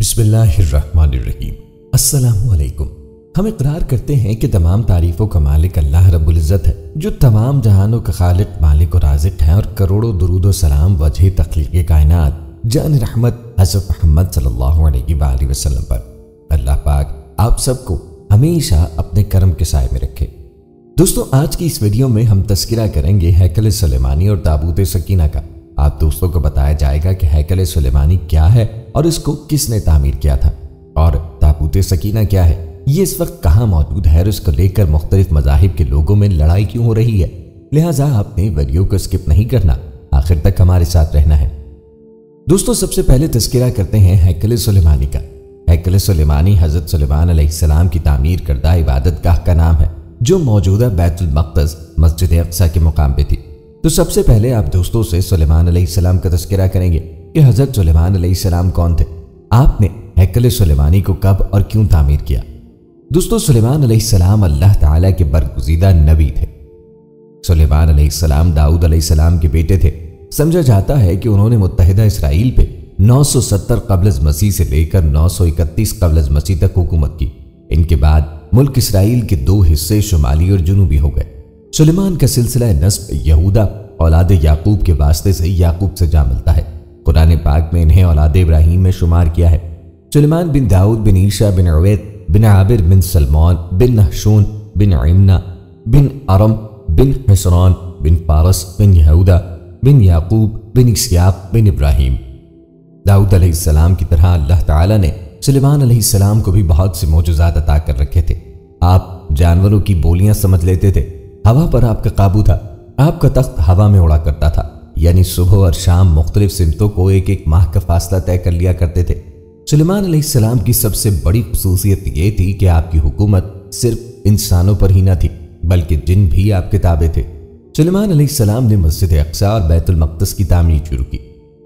بسم اللہ الرحمن الرحیم۔ السلام علیکم۔ ہم اقرار کرتے ہیں کہ تمام تعریفوں کا مالک اللہ رب العزت ہے، جو تمام جہانوں کا خالق، مالک اور رازق ہے، اور کروڑوں درود و سلام وجہ تخلیق کائنات جان رحمت حضرت محمد صلی اللہ علیہ وآلہ وسلم پر۔ اللہ پاک آپ سب کو ہمیشہ اپنے کرم کے سائے میں رکھے۔ دوستوں، آج کی اس ویڈیو میں ہم تذکرہ کریں گے ہیکل سلیمانی اور تابوت سکینہ کا۔ آپ دوستوں کو بتایا جائے گا کہ ہیکل سلیمانی کیا ہے اور اس کو کس نے تعمیر کیا تھا، اور تابوت سکینہ کیا ہے، یہ اس وقت کہاں موجود ہے، اور اس کو لے کر مختلف مذاہب کے لوگوں میں لڑائی کیوں ہو رہی ہے۔ لہٰذا آپ نے ویڈیو کو اسکپ نہیں کرنا، آخر تک ہمارے ساتھ رہنا ہے۔ دوستوں، سب سے پہلے تذکرہ کرتے ہیں ہیکل سلیمانی کا۔ ہیکل سلیمانی حضرت سلیمان علیہ السلام کی تعمیر کردہ عبادت گاہ کا نام ہے، جو موجودہ بیت المقدس مسجد اقصی کے مقام پہ تھی۔ تو سب سے پہلے آپ دوستوں سے سلیمان علیہ السلام کا تذکرہ کریں گے کہ حضرت سلیمان علیہ السلام کون تھے، آپ نے ہیکل سلیمانی کو کب اور کیوں تعمیر کیا۔ دوستوں، سلیمان علیہ السلام اللہ تعالیٰ کے برگزیدہ نبی تھے۔ سلیمان علیہ السلام داؤد علیہ السلام کے بیٹے تھے۔ سمجھا جاتا ہے کہ انہوں نے متحدہ اسرائیل پہ 970 قبل از مسیح سے لے کر 931 قبل از مسیح تک حکومت کی۔ ان کے بعد ملک اسرائیل کے دو حصے شمالی اور جنوبی ہو گئے۔ سلیمان کا سلسلہ نسب یہودا اولاد یعقوب کے واسطے سے یعقوب سے جا ملتا ہے۔ قرآن پاک میں انہیں اولاد ابراہیم میں شمار کیا ہے۔ سلیمان بن داؤد بن عیشا بن عوید بن عابر بن سلمان بن نحشون بن عمنا بن ارم بن حسران بن فارس بن یہودا بن یعقوب بن اسحاق بن ابراہیم۔ داؤد علیہ السلام کی طرح اللہ تعالیٰ نے سلیمان علیہ السلام کو بھی بہت سے معجزات عطا کر رکھے تھے۔ آپ جانوروں کی بولیاں سمجھ لیتے تھے، ہوا پر آپ کا قابو تھا، آپ کا تخت ہوا میں اڑا کرتا تھا، یعنی صبح اور شام مختلف سمتوں کو ایک ایک ماہ کا فاصلہ طے کر لیا کرتے تھے۔ سلیمان علیہ السلام کی سب سے بڑی خصوصیت یہ تھی کہ آپ کی حکومت صرف انسانوں پر ہی نہ تھی، بلکہ جن بھی آپ کے تابع تھے۔ سلیمان علیہ السلام نے مسجد اقصی اور بیت المقدس کی تعمیر شروع کی۔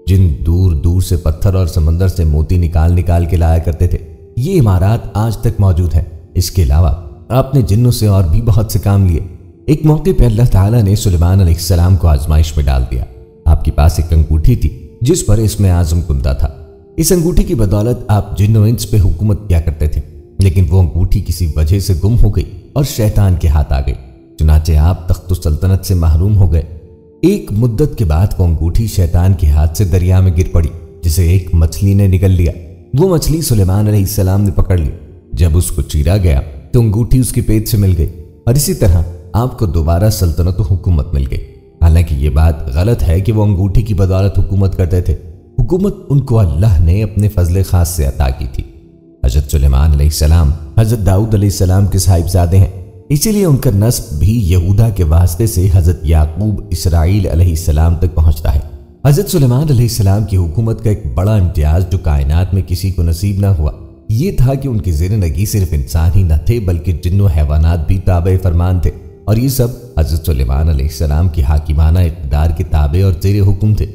جن دور دور سے پتھر اور سمندر سے موتی نکال کے لایا کرتے تھے، یہ عمارات آج تک موجود ہیں۔ اس کے علاوہ آپ نے جنوں سے اور بھی بہت سے کام لیے۔ ایک موقع پہ اللہ تعالیٰ نے سلیمان علیہ السلام کو آزمائش میں ڈال دیا۔ آپ کے پاس ایک انگوٹھی تھی جس پر اسم اعظم کندہ تھا۔ اس انگوٹھی کی بدولت آپ جن و انس پہ حکومت کیا کرتے تھے، لیکن وہ انگوٹھی کسی وجہ سے گم ہو گئی اور شیطان کے ہاتھ آ گئی۔ چنانچہ آپ تخت و سلطنت سے محروم ہو گئے۔ ایک مدت کے بعد وہ انگوٹھی شیطان کے ہاتھ سے دریا میں گر پڑی، جسے ایک مچھلی نے نگل لیا۔ وہ مچھلی سلیمان علیہ السلام نے پکڑ لی۔ جب اس کو چیرا گیا تو انگوٹھی اس کے پیٹ سے مل گئی، اور اسی طرح آپ کو دوبارہ سلطنت و حکومت مل گئی۔ حالانکہ یہ بات غلط ہے کہ وہ انگوٹھی کی بدولت حکومت کرتے تھے۔ حکومت ان کو اللہ نے اپنے فضل خاص سے عطا کی تھی۔ حضرت سلیمان علیہ السلام حضرت داؤد علیہ السلام کے صاحبزادے ہیں، اسی لیے ان کا نسب بھی یہودا کے واسطے سے حضرت یعقوب اسرائیل علیہ السلام تک پہنچتا ہے۔ حضرت سلیمان علیہ السلام کی حکومت کا ایک بڑا امتیاز جو کائنات میں کسی کو نصیب نہ ہوا، یہ تھا کہ ان کی زیر نگی صرف انسان ہی نہ تھے، بلکہ جن و حیوانات بھی تابع فرمان تھے، اور یہ سب حضرت سلیمان علیہ السلام کی حاکمانہ اقتدار کے تابع اور زیر حکم تھے۔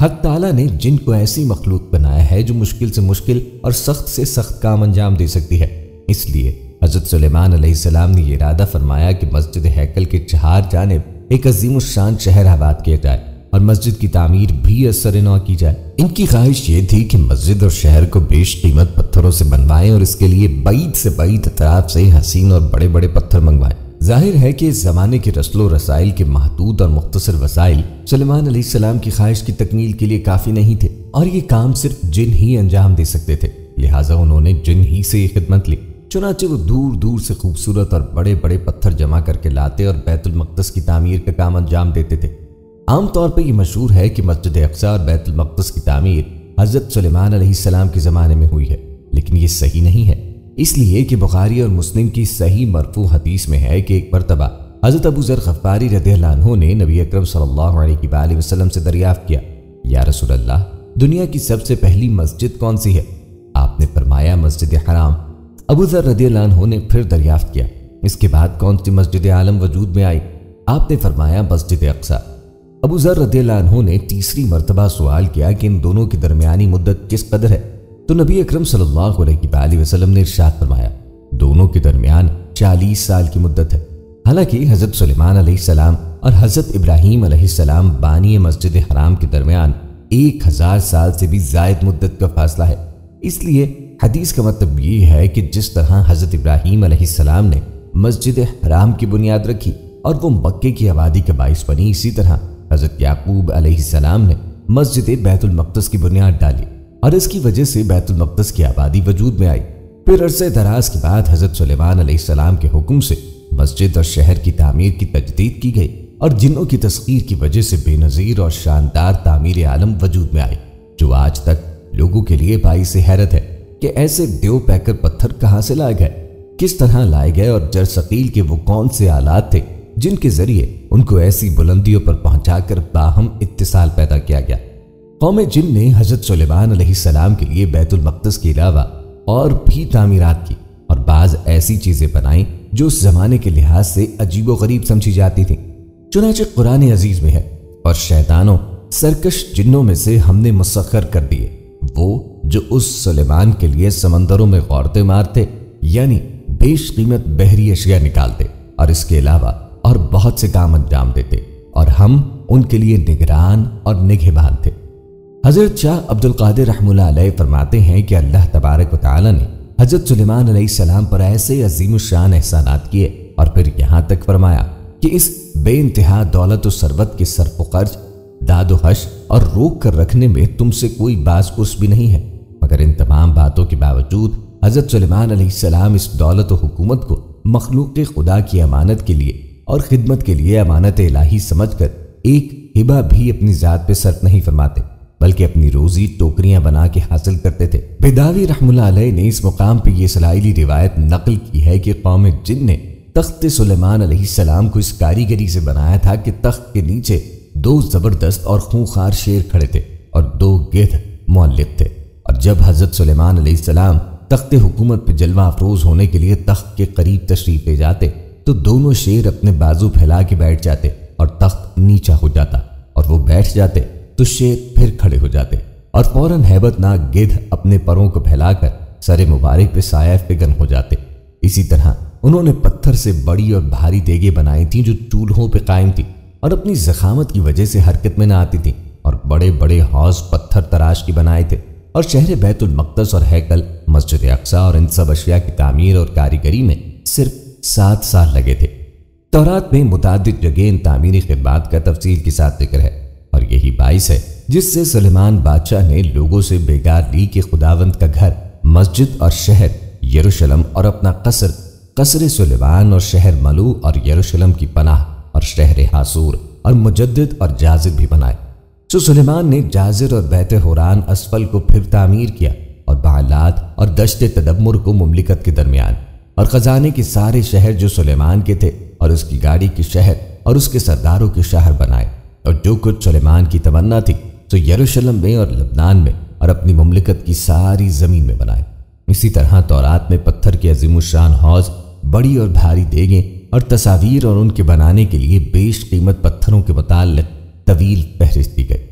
حق تعالیٰ نے جن کو ایسی مخلوق بنایا ہے جو مشکل سے مشکل اور سخت سے سخت کام انجام دے سکتی ہے، اس لیے حضرت سلیمان علیہ السلام نے یہ ارادہ فرمایا کہ مسجد ہیکل کے چہار جانب ایک عظیم الشان شہر آباد کیا جائے اور مسجد کی تعمیر بھی اثر نو کی جائے۔ ان کی خواہش یہ تھی کہ مسجد اور شہر کو بیش قیمت پتھروں سے بنوائیں، اور اس کے لیے بعید سے بعید اطراف سے حسین اور بڑے بڑے پتھر منگوائیں۔ ظاہر ہے کہ اس زمانے کے رسل و رسائل کے محدود اور مختصر وسائل سلیمان علیہ السلام کی خواہش کی تکمیل کے لیے کافی نہیں تھے، اور یہ کام صرف جن ہی انجام دے سکتے تھے۔ لہٰذا انہوں نے جن ہی سے یہ خدمت لی۔ چنانچہ وہ دور دور سے خوبصورت اور بڑے بڑے پتھر جمع کر کے لاتے اور بیت المقدس کی تعمیر کا کام انجام دیتے تھے۔ عام طور پہ یہ مشہور ہے کہ مسجد اقصی اور بیت المقدس کی تعمیر حضرت سلیمان علیہ السلام کے زمانے میں ہوئی ہے، لیکن یہ صحیح نہیں ہے، اس لیے کہ بخاری اور مسلم کی صحیح مرفوع حدیث میں ہے کہ ایک مرتبہ حضرت ابو ذر غفاری رضی اللہ عنہ نے نبی اکرم صلی اللہ علیہ وآلہ وسلم سے دریافت کیا، یا رسول اللہ، دنیا کی سب سے پہلی مسجد کون سی ہے؟ آپ نے فرمایا مسجد حرام۔ ابو ذر رضی اللہ عنہ نے پھر دریافت کیا، اس کے بعد کون سی مسجد عالم وجود میں آئی؟ آپ نے فرمایا مسجد اقصی۔ ابو ذر رضی اللہ عنہ نے تیسری مرتبہ سوال کیا کہ ان دونوں کی درمیانی مدت کس قدر ہے؟ تو نبی اکرم صلی اللہ علیہ وآلہ وسلم نے ارشاد فرمایا، دونوں کے درمیان 40 سال کی مدت ہے۔ حالانکہ حضرت سلیمان علیہ السلام اور حضرت ابراہیم علیہ السلام بانی مسجد حرام کے درمیان 1000 سال سے بھی زائد مدت کا فاصلہ ہے۔ اس لیے حدیث کا مطلب یہ ہے کہ جس طرح حضرت ابراہیم علیہ السلام نے مسجد حرام کی بنیاد رکھی اور وہ مکے کی آبادی کا باعث بنی، اسی طرح حضرت یعقوب علیہ السلام نے مسجد بیت المقدس کی بنیاد ڈالی اور اس کی وجہ سے بیت المقدس کی آبادی وجود میں آئی۔ پھر عرصہ دراز کے بعد حضرت سلیمان علیہ السلام کے حکم سے مسجد اور شہر کی تعمیر کی تجدید کی گئی اور جنوں کی تسخیر کی وجہ سے بے نظیر اور شاندار تعمیر عالم وجود میں آئی، جو آج تک لوگوں کے لیے باعث حیرت ہے کہ ایسے دیو پیکر پتھر کہاں سے لائے گئے، کس طرح لائے گئے اور جرثقیل کے وہ کون سے آلات تھے جن کے ذریعے ان کو ایسی بلندیوں پر پہنچا کر باہم اتصال پیدا کیا گیا۔ قوم جن نے حضرت سلیمان علیہ السلام کے لیے بیت المقدس کے علاوہ اور بھی تعمیرات کی اور بعض ایسی چیزیں بنائیں جو اس زمانے کے لحاظ سے عجیب و غریب سمجھی جاتی تھیں۔ چنانچہ قرآن عزیز میں ہے، اور شیطانوں سرکش جنوں میں سے ہم نے مسخر کر دیے وہ جو اس سلیمان کے لیے سمندروں میں غورتے مارتے، یعنی بیش قیمت بحری اشیاء نکالتے اور اس کے علاوہ اور بہت سے کام انجام دیتے، اور ہم ان کے لیے نگران اور نگہبان تھے۔ حضرت شاہ عبد القادر رحمہ اللہ علیہ فرماتے ہیں کہ اللہ تبارک و تعالی نے حضرت سلیمان علیہ السلام پر ایسے عظیم الشان احسانات کیے اور پھر یہاں تک فرمایا کہ اس بے انتہا دولت و ثروت کے صرف و خرچ، داد و حش اور روک کر رکھنے میں تم سے کوئی باز پرس بھی نہیں ہے، مگر ان تمام باتوں کے باوجود حضرت سلیمان علیہ السلام اس دولت و حکومت کو مخلوق خدا کی امانت کے لیے اور خدمت کے لیے امانت الہی سمجھ کر ایک ہبہ بھی اپنی ذات پہ صرف نہیں فرماتے، بلکہ اپنی روزی ٹوکریاں بنا کے حاصل کرتے تھے۔ بیداوی رحمہ اللہ علیہ نے اس مقام پہ یہ اسرائیلی روایت نقل کی ہے کہ قوم جن نے تخت سلیمان علیہ السلام کو اس کاریگری سے بنایا تھا کہ تخت کے نیچے 2 زبردست اور خونخوار شیر کھڑے تھے اور 2 گدھ معلق تھے، اور جب حضرت سلیمان علیہ السلام تخت حکومت پہ جلوہ افروز ہونے کے لیے تخت کے قریب تشریف لے جاتے تو دونوں شیر اپنے بازو پھیلا کے بیٹھ جاتے اور تخت نیچا ہو جاتا، اور وہ بیٹھ جاتے تو شیر پھر کھڑے ہو جاتے، اور فوراً ہیبت ناک گدھ اپنے پروں کو پھیلا کر سر مبارک پہ سایہ فگن ہو جاتے۔ اسی طرح انہوں نے پتھر سے بڑی اور بھاری دیگیں بنائی تھیں جو چولہوں پہ قائم تھی اور اپنی ضخامت کی وجہ سے حرکت میں نہ آتی تھیں، اور بڑے بڑے حوض پتھر تراش کے بنائے تھے، اور شہر بیت المقدس اور ہیکل، مسجد اقصی اور ان سب اشیاء کی تعمیر اور کاریگری میں صرف 7 سال لگے تھے۔ تورات میں متعدد جگہ ان تعمیری خدمات کا تفصیل کے ساتھ ذکر ہے، اور یہی باعث ہے جس سے سلیمان بادشاہ نے لوگوں سے بیگار لی کہ خداوند کا گھر، مسجد اور شہر یروشلم اور اپنا قصر سلیمان اور شہر ملو اور یروشلم کی پناہ اور شہر حاصور اور مجدد اور جازر بھی بنائے۔ سو سلیمان نے جازر اور بیت حوران اسفل کو پھر تعمیر کیا اور بعلات اور دشت تدمر کو مملکت کے درمیان، اور خزانے کے سارے شہر جو سلیمان کے تھے اور اس کی گاڑی کے شہر اور اس کے سرداروں کے شہر بنائے، اور جو کچھ سلیمان کی تمنا تھی تو یروشلم میں اور لبنان میں اور اپنی مملکت کی ساری زمین میں بنائے۔ اسی طرح تورات میں پتھر کے عظیم الشان حوض، بڑی اور بھاری دیگیں اور تصاویر اور ان کے بنانے کے لیے بیش قیمت پتھروں کے متعلق طویل فہرست دی گئی۔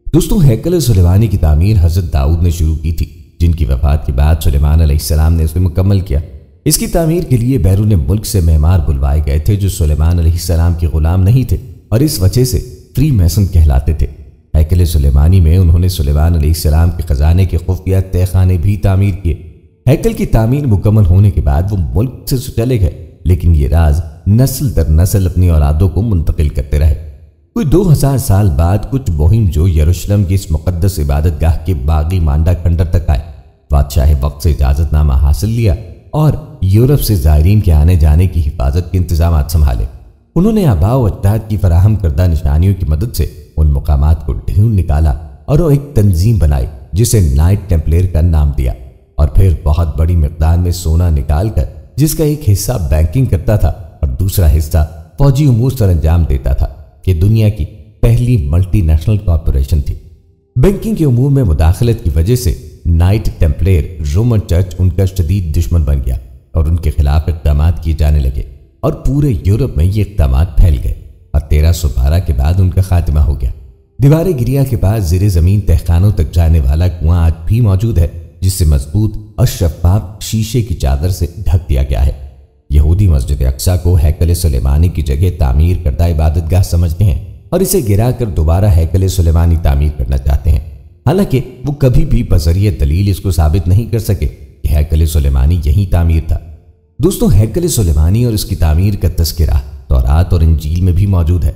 دوستوں، ہیکل سلیمانی کی تعمیر حضرت داؤد نے شروع کی تھی، جن کی وفات کے بعد سلیمان علیہ السلام نے اسے مکمل کیا۔ اس کی تعمیر کے لیے بیرون ملک سے معمار بلوائے گئے تھے جو سلیمان علیہ السلام کے غلام نہیں تھے اور اس وجہ سے فری میسن کہلاتے تھے۔ ہیکل سلیمانی میں انہوں نے سلیمان علیہ السلام کے خزانے کے خفیہ تہہ خانے بھی تعمیر کیے۔ ہیکل کی تعمیر مکمل ہونے کے بعد وہ ملک سے چلے گئے، لیکن یہ راز نسل در نسل اپنی اولادوں کو منتقل کرتے رہے۔ کوئی 2000 سال بعد کچھ بوہم جو یروشلم کی اس مقدس عبادت گاہ کے باغی مانڈا کھنڈر تک آئے، بادشاہ وقت سے اجازت نامہ حاصل لیا اور یورپ سے زائرین کے آنے جانے کی حفاظت کے انتظامات سنبھالے۔ انہوں نے آباء و اجداد کی فراہم کردہ نشانیوں کی مدد سے ان مقامات کو ڈھونڈ نکالا اور وہ ایک تنظیم بنائی جسے نائٹ ٹیمپلر کا نام دیا، اور پھر بہت بڑی مقدار میں سونا نکال کر جس کا ایک حصہ بینکنگ کرتا تھا اور دوسرا حصہ فوجی امور سر انجام دیتا تھا، کہ دنیا کی پہلی ملٹی نیشنل کارپوریشن تھی۔ بینکنگ کے امور میں مداخلت کی وجہ سے نائٹ ٹیمپلر رومن چرچ ان کا شدید دشمن بن گیا اور ان کے خلاف اقدامات کیے جانے لگے، اور پورے یورپ میں یہ اقدامات پھیل گئے، اور 1312 کے بعد ان کا خاتمہ ہو گیا۔ دیوار گریا کے پاس زیر زمین تہخانوں تک جانے والا کنواں آج بھی موجود ہے، جس سے مضبوط اور شفاف شیشے کی چادر سے ڈھک دیا گیا ہے۔ یہودی مسجد اقصی کو ہیکل سلیمانی کی جگہ تعمیر کردہ عبادت گاہ سمجھتے ہیں اور اسے گرا کر دوبارہ ہیکل سلیمانی تعمیر کرنا چاہتے ہیں۔ حالانکہ وہ کبھی بھی بذریعہ دلیل اس کو ثابت نہیں کر سکے کہ ہیکل سلیمانی یہی تعمیر تھا۔ دوستوں، ہیکل سلیمانی اور اس کی تعمیر کا تذکرہ تورات اور انجیل میں بھی موجود ہے۔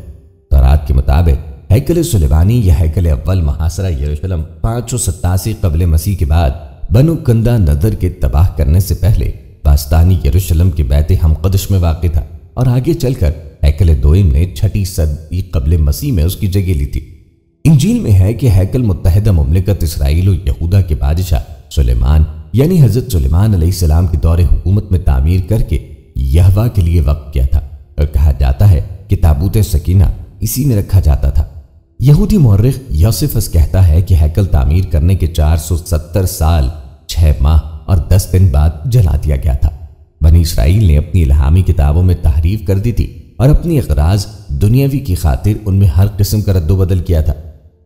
تورات کے مطابق ہیکل سلیمانی یا ہیکل اول محاصرہ یروشلم 587 قبل مسیح کے بعد بنو کندا نظر کے تباہ کرنے سے پہلے باستانی یروشلم کے بیت ہمقدش میں واقع تھا، اور آگے چل کر ہیکل دوئم نے 6 صدی قبل مسیح میں اس کی جگہ لی تھی۔ انجیل میں ہے کہ ہیکل متحدہ مملکت اسرائیل و یہودا کے بادشاہ سلیمان یعنی حضرت سلیمان علیہ السلام کے دور حکومت میں تعمیر کر کے یہوہ کے لیے وقف کیا تھا، اور کہا جاتا ہے کہ تابوت سکینہ اسی میں رکھا جاتا تھا۔ یہودی مورخ یوسفس کہتا ہے کہ ہیکل تعمیر کرنے کے 470 سال 6 ماہ اور 10 دن بعد جلا دیا گیا تھا۔ بنی اسرائیل نے اپنی الہامی کتابوں میں تحریف کر دی تھی اور اپنی اغراض دنیاوی کی خاطر ان میں ہر قسم کا رد و بدل کیا تھا۔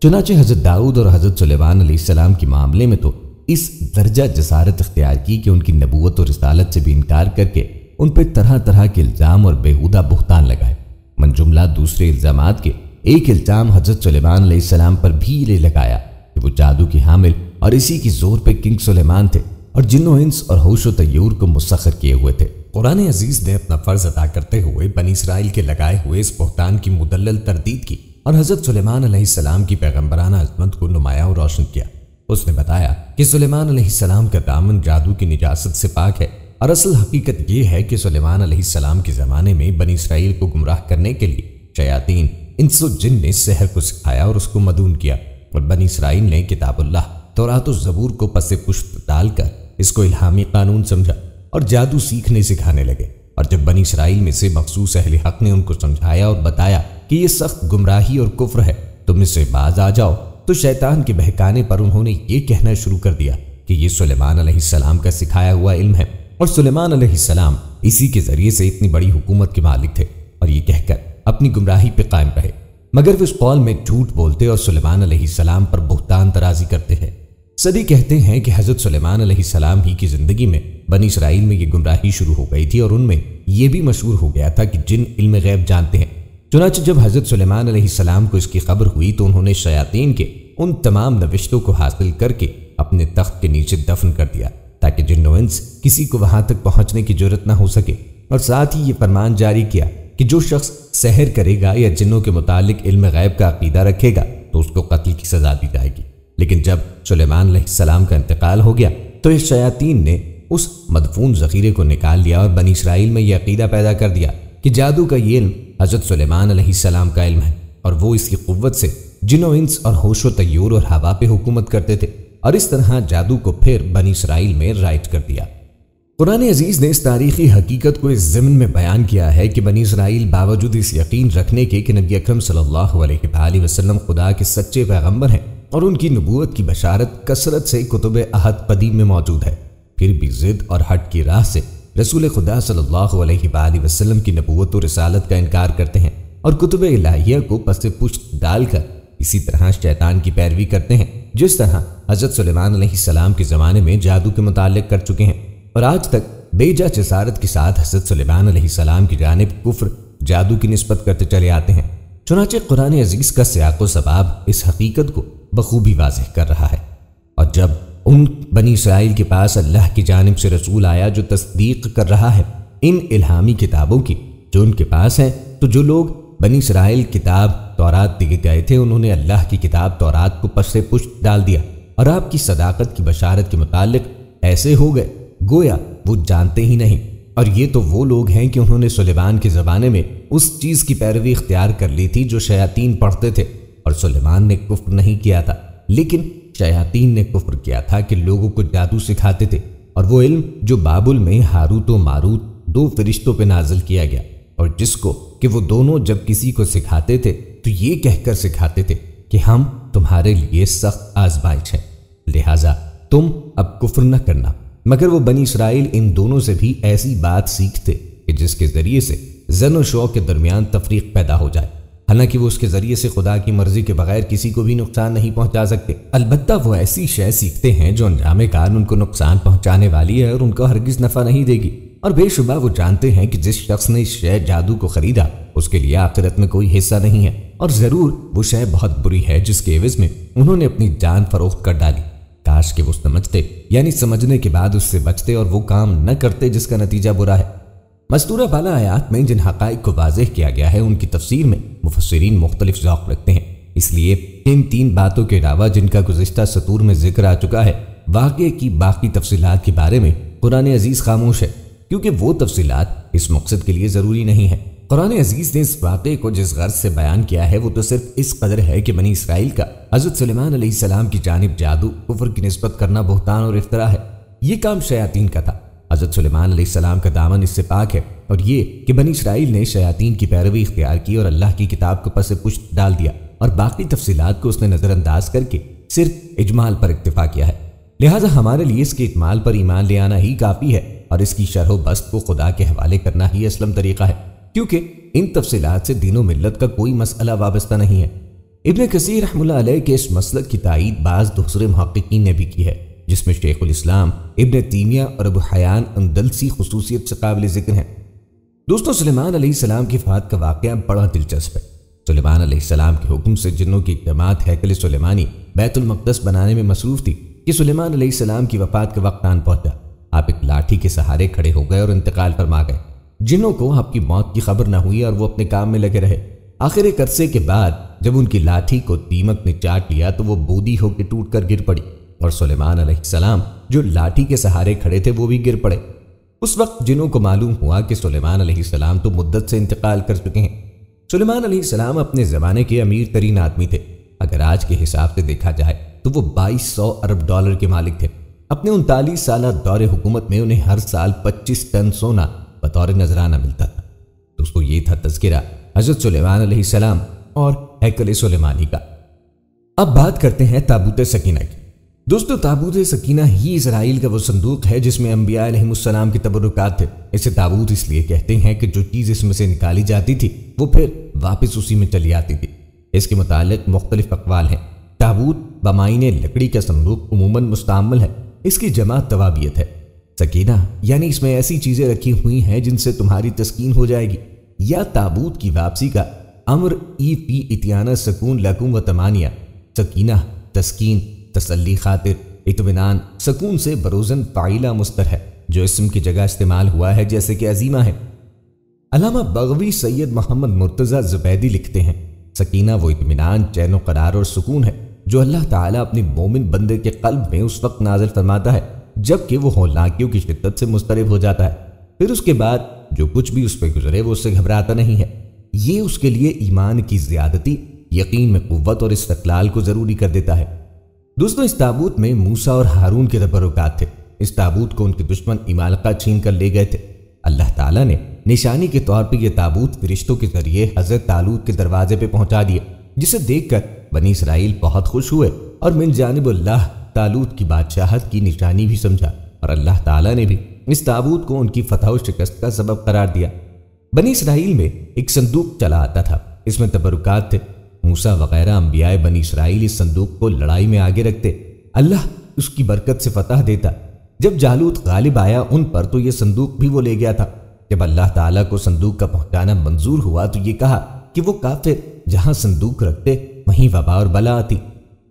چنانچہ حضرت داؤد اور حضرت سلیمان علیہ السلام کے معاملے میں تو اس درجہ جسارت اختیار کی کہ ان کی نبوت اور رسالت سے بھی انکار کر کے ان پہ طرح طرح کے الزام اور بیہودہ بہتان لگائے۔ من جملہ دوسرے الزامات کے ایک الزام حضرت سلیمان علیہ السلام پر بھی یہ لگایا کہ وہ جادو کی حامل اور اسی کی زور پہ کنگ سلیمان تھے اور جن و انس اور ہوش و طیور کو مسخر کیے ہوئے تھے۔ قرآن عزیز نے اپنا فرض ادا کرتے ہوئے بنی اسرائیل کے لگائے ہوئے اس بہتان کی مدلل تردید کی اور حضرت سلیمان علیہ السلام کی پیغمبرانہ عظمت کو نمایاں اور روشن کیا۔ اس نے بتایا کہ سلیمان علیہ السلام کا دامن جادو کی نجاست سے پاک ہے، اور اصل حقیقت یہ ہے کہ سلیمان علیہ السلام کے زمانے میں بنی اسرائیل کو گمراہ کرنے کے لیے شیاطین انس و جن نے سحر کو سکھایا اور اس کو مدعون کیا، اور بنی اسرائیل نے کتاب اللہ تورات و زبور کو پس پشت ڈال کر اس کو الہامی قانون سمجھا اور جادو سیکھنے سکھانے لگے۔ اور جب بنی اسرائیل میں سے مخصوص اہل حق نے ان کو سمجھایا اور بتایا کہ یہ سخت گمراہی اور کفر ہے، تم اس سے باز آ جاؤ، تو شیطان کے بہکانے پر انہوں نے یہ کہنا شروع کر دیا کہ یہ سلیمان علیہ السلام کا سکھایا ہوا علم ہے، اور سلیمان علیہ السلام اسی کے ذریعے سے اتنی بڑی حکومت کے مالک تھے، اور یہ کہہ کر اپنی گمراہی پہ قائم رہے، مگر وہ اس قول میں جھوٹ بولتے اور سلیمان علیہ السلام پر بہتان ترازی کرتے ہیں۔ صدی کہتے ہیں کہ حضرت سلیمان علیہ السلام ہی کی زندگی میں بنی اسرائیل میں یہ گمراہی شروع ہو گئی تھی، اور ان میں یہ بھی مشہور ہو گیا تھا کہ جن علم غیب جانتے ہیں۔ چنانچہ جب حضرت سلیمان علیہ السلام کو اس کی خبر ہوئی تو انہوں نے شیاطین کے ان تمام نوشتوں کو حاصل کر کے اپنے تخت کے نیچے دفن کر دیا تاکہ جن و انس کسی کو وہاں تک پہنچنے کی جرت نہ ہو سکے، اور ساتھ ہی یہ فرمان جاری کیا کہ جو شخص سحر کرے گا یا جنوں کے متعلق علم غیب کا عقیدہ رکھے گا تو اس کو قتل کی سزا دی جائے گی۔ لیکن جب سلیمان علیہ السلام کا انتقال ہو گیا تو اس شیاطین نے اس مدفون ذخیرے کو نکال لیا اور بنی اسرائیل میں یہ عقیدہ پیدا کر دیا کہ جادو کا یہ علم حضرت سلیمان علیہ السلام کا علم ہے، اور وہ اس کی قوت سے جن و انس اور ہوش و طیور اور ہوا پہ حکومت کرتے تھے، اور اس طرح جادو کو پھر بنی اسرائیل میں رائج کر دیا۔ قرآن عزیز نے اس تاریخی حقیقت کو اس ضمن میں بیان کیا ہے کہ بنی اسرائیل باوجود اس یقین رکھنے کے کہ نبی اکرم صلی اللہ علیہ وآلہ وسلم خدا کے سچے پیغمبر ہیں اور ان کی نبوت کی بشارت کثرت سے کتب عہد قدیم میں موجود ہے، پھر بھی ضد اور ہٹ کی راہ سے رسول خدا صلی اللہ علیہ وآلہ وسلم کی نبوت و رسالت کا انکار کرتے ہیں اور کتب الہیہ کو پس پشت ڈال کر اسی طرح شیطان کی پیروی کرتے ہیں جس طرح حضرت سلیمان علیہ السلام کے زمانے میں جادو کے متعلق کر چکے ہیں، اور آج تک بے جا جسارت کے ساتھ حضرت سلیمان علیہ السلام کی جانب کفر جادو کی نسبت کرتے چلے آتے ہیں۔ چنانچہ قرآن عزیز کا سیاق و سباب اس حقیقت کو بخوبی واضح کر رہا ہے، اور جب ان بنی اسرائیل کے پاس اللہ کی جانب سے رسول آیا جو تصدیق کر رہا ہے ان الہامی کتابوں کی جو ان کے پاس ہیں، تو جو لوگ بنی اسرائیل کتاب تورات دیے گئے تھے انہوں نے اللہ کی کتاب تورات کو پس پشت ڈال دیا اور آپ کی صداقت کی بشارت کے متعلق ایسے ہو گئے گویا وہ جانتے ہی نہیں۔ اور یہ تو وہ لوگ ہیں کہ انہوں نے سلیمان کے زمانے میں اس چیز کی پیروی اختیار کر لی تھی جو شیاطین پڑھتے تھے، اور سلیمان نے کفر نہیں کیا تھا، لیکن شیاطین نے کفر کیا تھا کہ لوگوں کو جادو سکھاتے تھے، اور وہ علم جو بابل میں ہاروت و ماروت 2 فرشتوں پہ نازل کیا گیا، اور جس کو کہ وہ دونوں جب کسی کو سکھاتے تھے تو یہ کہہ کر سکھاتے تھے کہ ہم تمہارے لیے سخت آزمائش ہیں، لہٰذا تم اب کفر نہ کرنا، مگر وہ بنی اسرائیل ان دونوں سے بھی ایسی بات سیکھتے کہ جس کے ذریعے سے زن و شوق کے درمیان تفریق پیدا ہو جائے، حالانکہ وہ اس کے ذریعے سے خدا کی مرضی کے بغیر کسی کو بھی نقصان نہیں پہنچا سکتے۔ البتہ وہ ایسی شے سیکھتے ہیں جو انجام کار ان کو نقصان پہنچانے والی ہے اور ان کو ہرگز نفع نہیں دے گی، اور بے شبہ وہ جانتے ہیں کہ جس شخص نے اس شے جادو کو خریدا اس کے لیے آخرت میں کوئی حصہ نہیں ہے، اور ضرور وہ شے بہت بری ہے جس کے عوض میں انہوں نے اپنی جان فروخت کر ڈالی۔ کاش کہ وہ سمجھتے، یعنی سمجھنے کے بعد اس سے بچتے اور وہ کام نہ کرتے جس کا نتیجہ برا ہے۔ مذکورہ بالا آیات میں جن حقائق کو واضح کیا گیا ہے ان کی تفسیر میں مفسرین مختلف ذوق رکھتے ہیں، اس لیے ان 3 باتوں کے علاوہ جن کا گزشتہ سطور میں ذکر آ چکا ہے، واقعے کی باقی تفصیلات کے بارے میں قرآن عزیز خاموش ہے، کیونکہ وہ تفصیلات اس مقصد کے لیے ضروری نہیں ہیں۔ قرآن عزیز نے اس واقعے کو جس غرض سے بیان کیا ہے وہ تو صرف اس قدر ہے کہ بنی اسرائیل کا حضرت سلیمان علیہ السلام کی جانب جادو، کفر کی نسبت کرنا بہتان اور افتراء ہے۔ یہ کام شیاطین کا تھا۔ حضرت سلیمان علیہ السلام کا دامن اس سے پاک ہے، اور یہ کہ بنی اسرائیل نے شیاطین کی پیروی اختیار کی اور اللہ کی کتاب کو پس پشت ڈال دیا، اور باقی تفصیلات کو اس نے نظر انداز کر کے صرف اجمال پر اکتفا کیا ہے۔ لہٰذا ہمارے لیے اس کے اجمال پر ایمان لے آنا ہی کافی ہے، اور اس کی شرح و بسط کو خدا کے حوالے کرنا ہی اسلم طریقہ ہے، کیونکہ ان تفصیلات سے دین و ملت کا کوئی مسئلہ وابستہ نہیں ہے۔ ابن کثیر رحمہ اللہ علیہ کے اس مسلک کی تائید بعض دوسرے محققین نے بھی کی ہے، جس میں شیخ الاسلام ابن تیمیہ اور ابو حیان اندلسی خصوصیت سے قابل ذکر ہیں۔ دوستو، سلیمان علیہ السلام کی وفات کا واقعہ بڑا دلچسپ ہے۔ سلیمان علیہ السلام کے حکم سے جنوں کی اجتماعات ہیکل سلیمانی بیت المقدس بنانے میں مصروف تھی کہ سلیمان علیہ السلام کی وفات کا وقت آن پہنچا۔ آپ ایک لاٹھی کے سہارے کھڑے ہو گئے اور انتقال فرما گئے۔ جنوں کو آپ کی موت کی خبر نہ ہوئی اور وہ اپنے کام میں لگے رہے۔ آخر ایک عرصے کے بعد جب ان کی لاٹھی کو دیمک نے چاٹ لیا تو وہ بودی ہو کے ٹوٹ کر گر پڑی، اور سلیمان علیہ السلام جو لاٹھی کے سہارے کھڑے تھے وہ بھی گر پڑے۔ اس وقت جنوں کو معلوم ہوا کہ سلیمان علیہ السلام تو مدت سے انتقال کر چکے ہیں۔ سلیمان علیہ السلام اپنے زمانے کے امیر ترین آدمی تھے۔ اگر آج کے حساب سے دیکھا جائے تو وہ 2200 ارب ڈالر کے مالک تھے۔ اپنے 39 سالہ دور حکومت میں انہیں ہر سال 25 ٹن سونا بطور نذرانہ ملتا تھا۔ دوستو، یہ تھا تذکرہ حضرت سلیمان علیہ السلام اور ہیکل سلیمانی کا۔ اب بات کرتے ہیں تابوت سکینہ کی۔ دوستو، تابوت سکینہ ہی اسرائیل کا وہ صندوق ہے جس میں انبیاء علیہ السلام کے تبرکات تھے۔ اسے تابوت اس لیے کہتے ہیں کہ جو چیز اس میں سے نکالی جاتی تھی وہ پھر واپس اسی میں چلی آتی تھی۔ اس کے متعلق مختلف اقوال ہیں۔ تابوت بمائن لکڑی کا صندوق عموماً مستعمل ہے۔ اس کی جمع توابیت ہے۔ سکینہ یعنی اس میں ایسی چیزیں رکھی ہوئی ہیں جن سے تمہاری تسکین ہو جائے گی، یا تابوت کی واپسی کا امر فی اتیانہ سکون لکم و تمانیہ۔ سکینہ تسکین، تسلی خاطر، اطمینان۔ سکون سے بروزن فاعلہ مصدر ہے جو اسم کی جگہ استعمال ہوا ہے، جیسے کہ عزیمہ ہے۔ علامہ بغوی سید محمد مرتضی زبیدی لکھتے ہیں، سکینہ وہ اطمینان، چین و قرار اور سکون ہے جو اللہ تعالیٰ اپنے مومن بندے کے قلب میں اس وقت نازل فرماتا ہے جب کہ وہ ہولناکیوں کی شدت سے مضطرب ہو جاتا ہے۔ پھر اس کے بعد جو کچھ بھی اس پہ گزرے وہ اس سے گھبراتا نہیں ہے۔ یہ اس کے لیے ایمان کی زیادتی، یقین میں قوت اور استقلال کو ضروری کر دیتا ہے۔ دوستو، اس تابوت میں موسیٰ اور ہارون کے تبرکات تھے۔ اس تابوت کو ان کے دشمن عمالقہ چھین کر لے گئے تھے۔ اللہ تعالیٰ نے نشانی کے طور پہ یہ تابوت فرشتوں کے ذریعے حضرت طالوت کے دروازے پہ پہنچا دیا، جسے دیکھ کر بنی اسرائیل بہت خوش ہوئے اور من جانب اللہ طالوت کی بادشاہت کی نشانی بھی سمجھا، اور اللہ تعالیٰ نے بھی اس تابوت کو ان کی فتح و شکست کا سبب قرار دیا۔ بنی اسرائیل میں ایک صندوق چلا آتا تھا، اس میں تبرکات تھے۔ موسیٰ وغیرہ انبیاء بنی اسرائیل اس صندوق کو لڑائی میں آگے رکھتے، اللہ اس کی برکت سے فتح دیتا۔ جب جالوت غالب آیا ان پر تو یہ صندوق بھی وہ لے گیا تھا۔ جب اللہ تعالیٰ کو صندوق کا پہنچانا منظور ہوا تو یہ کہا کہ وہ کافر جہاں صندوق رکھتے وہیں وبا اور بلا آتی۔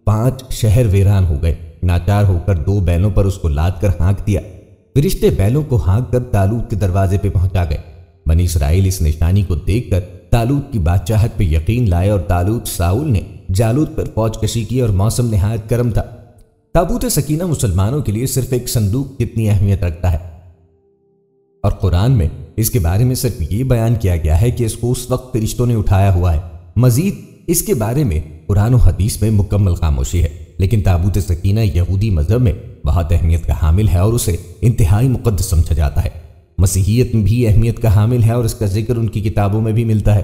5 شہر ویران ہو گئے۔ ناچار ہو کر 2 بیلوں پر اس کو لاد کر ہانک دیا۔ فرشتے بیلوں کو ہانک کر طالوت کے دروازے پہ پہنچا گئے۔ بنی اسرائیل اس نشانی کو دیکھ کر طالوت کی بادشاہت پہ یقین لائے، اور طالوت ساؤل نے جالوت پر فوج کشی کی، اور موسم نہایت گرم تھا۔ تابوت سکینہ مسلمانوں کے لیے صرف ایک صندوق جتنی اہمیت رکھتا ہے، اور قرآن میں اس کے بارے میں صرف یہ بیان کیا گیا ہے کہ اس کو اس وقت فرشتوں نے اٹھایا ہوا ہے۔ مزید اس کے بارے میں قرآن و حدیث میں مکمل خاموشی ہے، لیکن تابوت سکینہ یہودی مذہب میں بہت اہمیت کا حامل ہے اور اسے انتہائی مقدس سمجھا جاتا ہے۔ مسیحیت میں بھی اہمیت کا حامل ہے اور اس کا ذکر ان کی کتابوں میں بھی ملتا ہے۔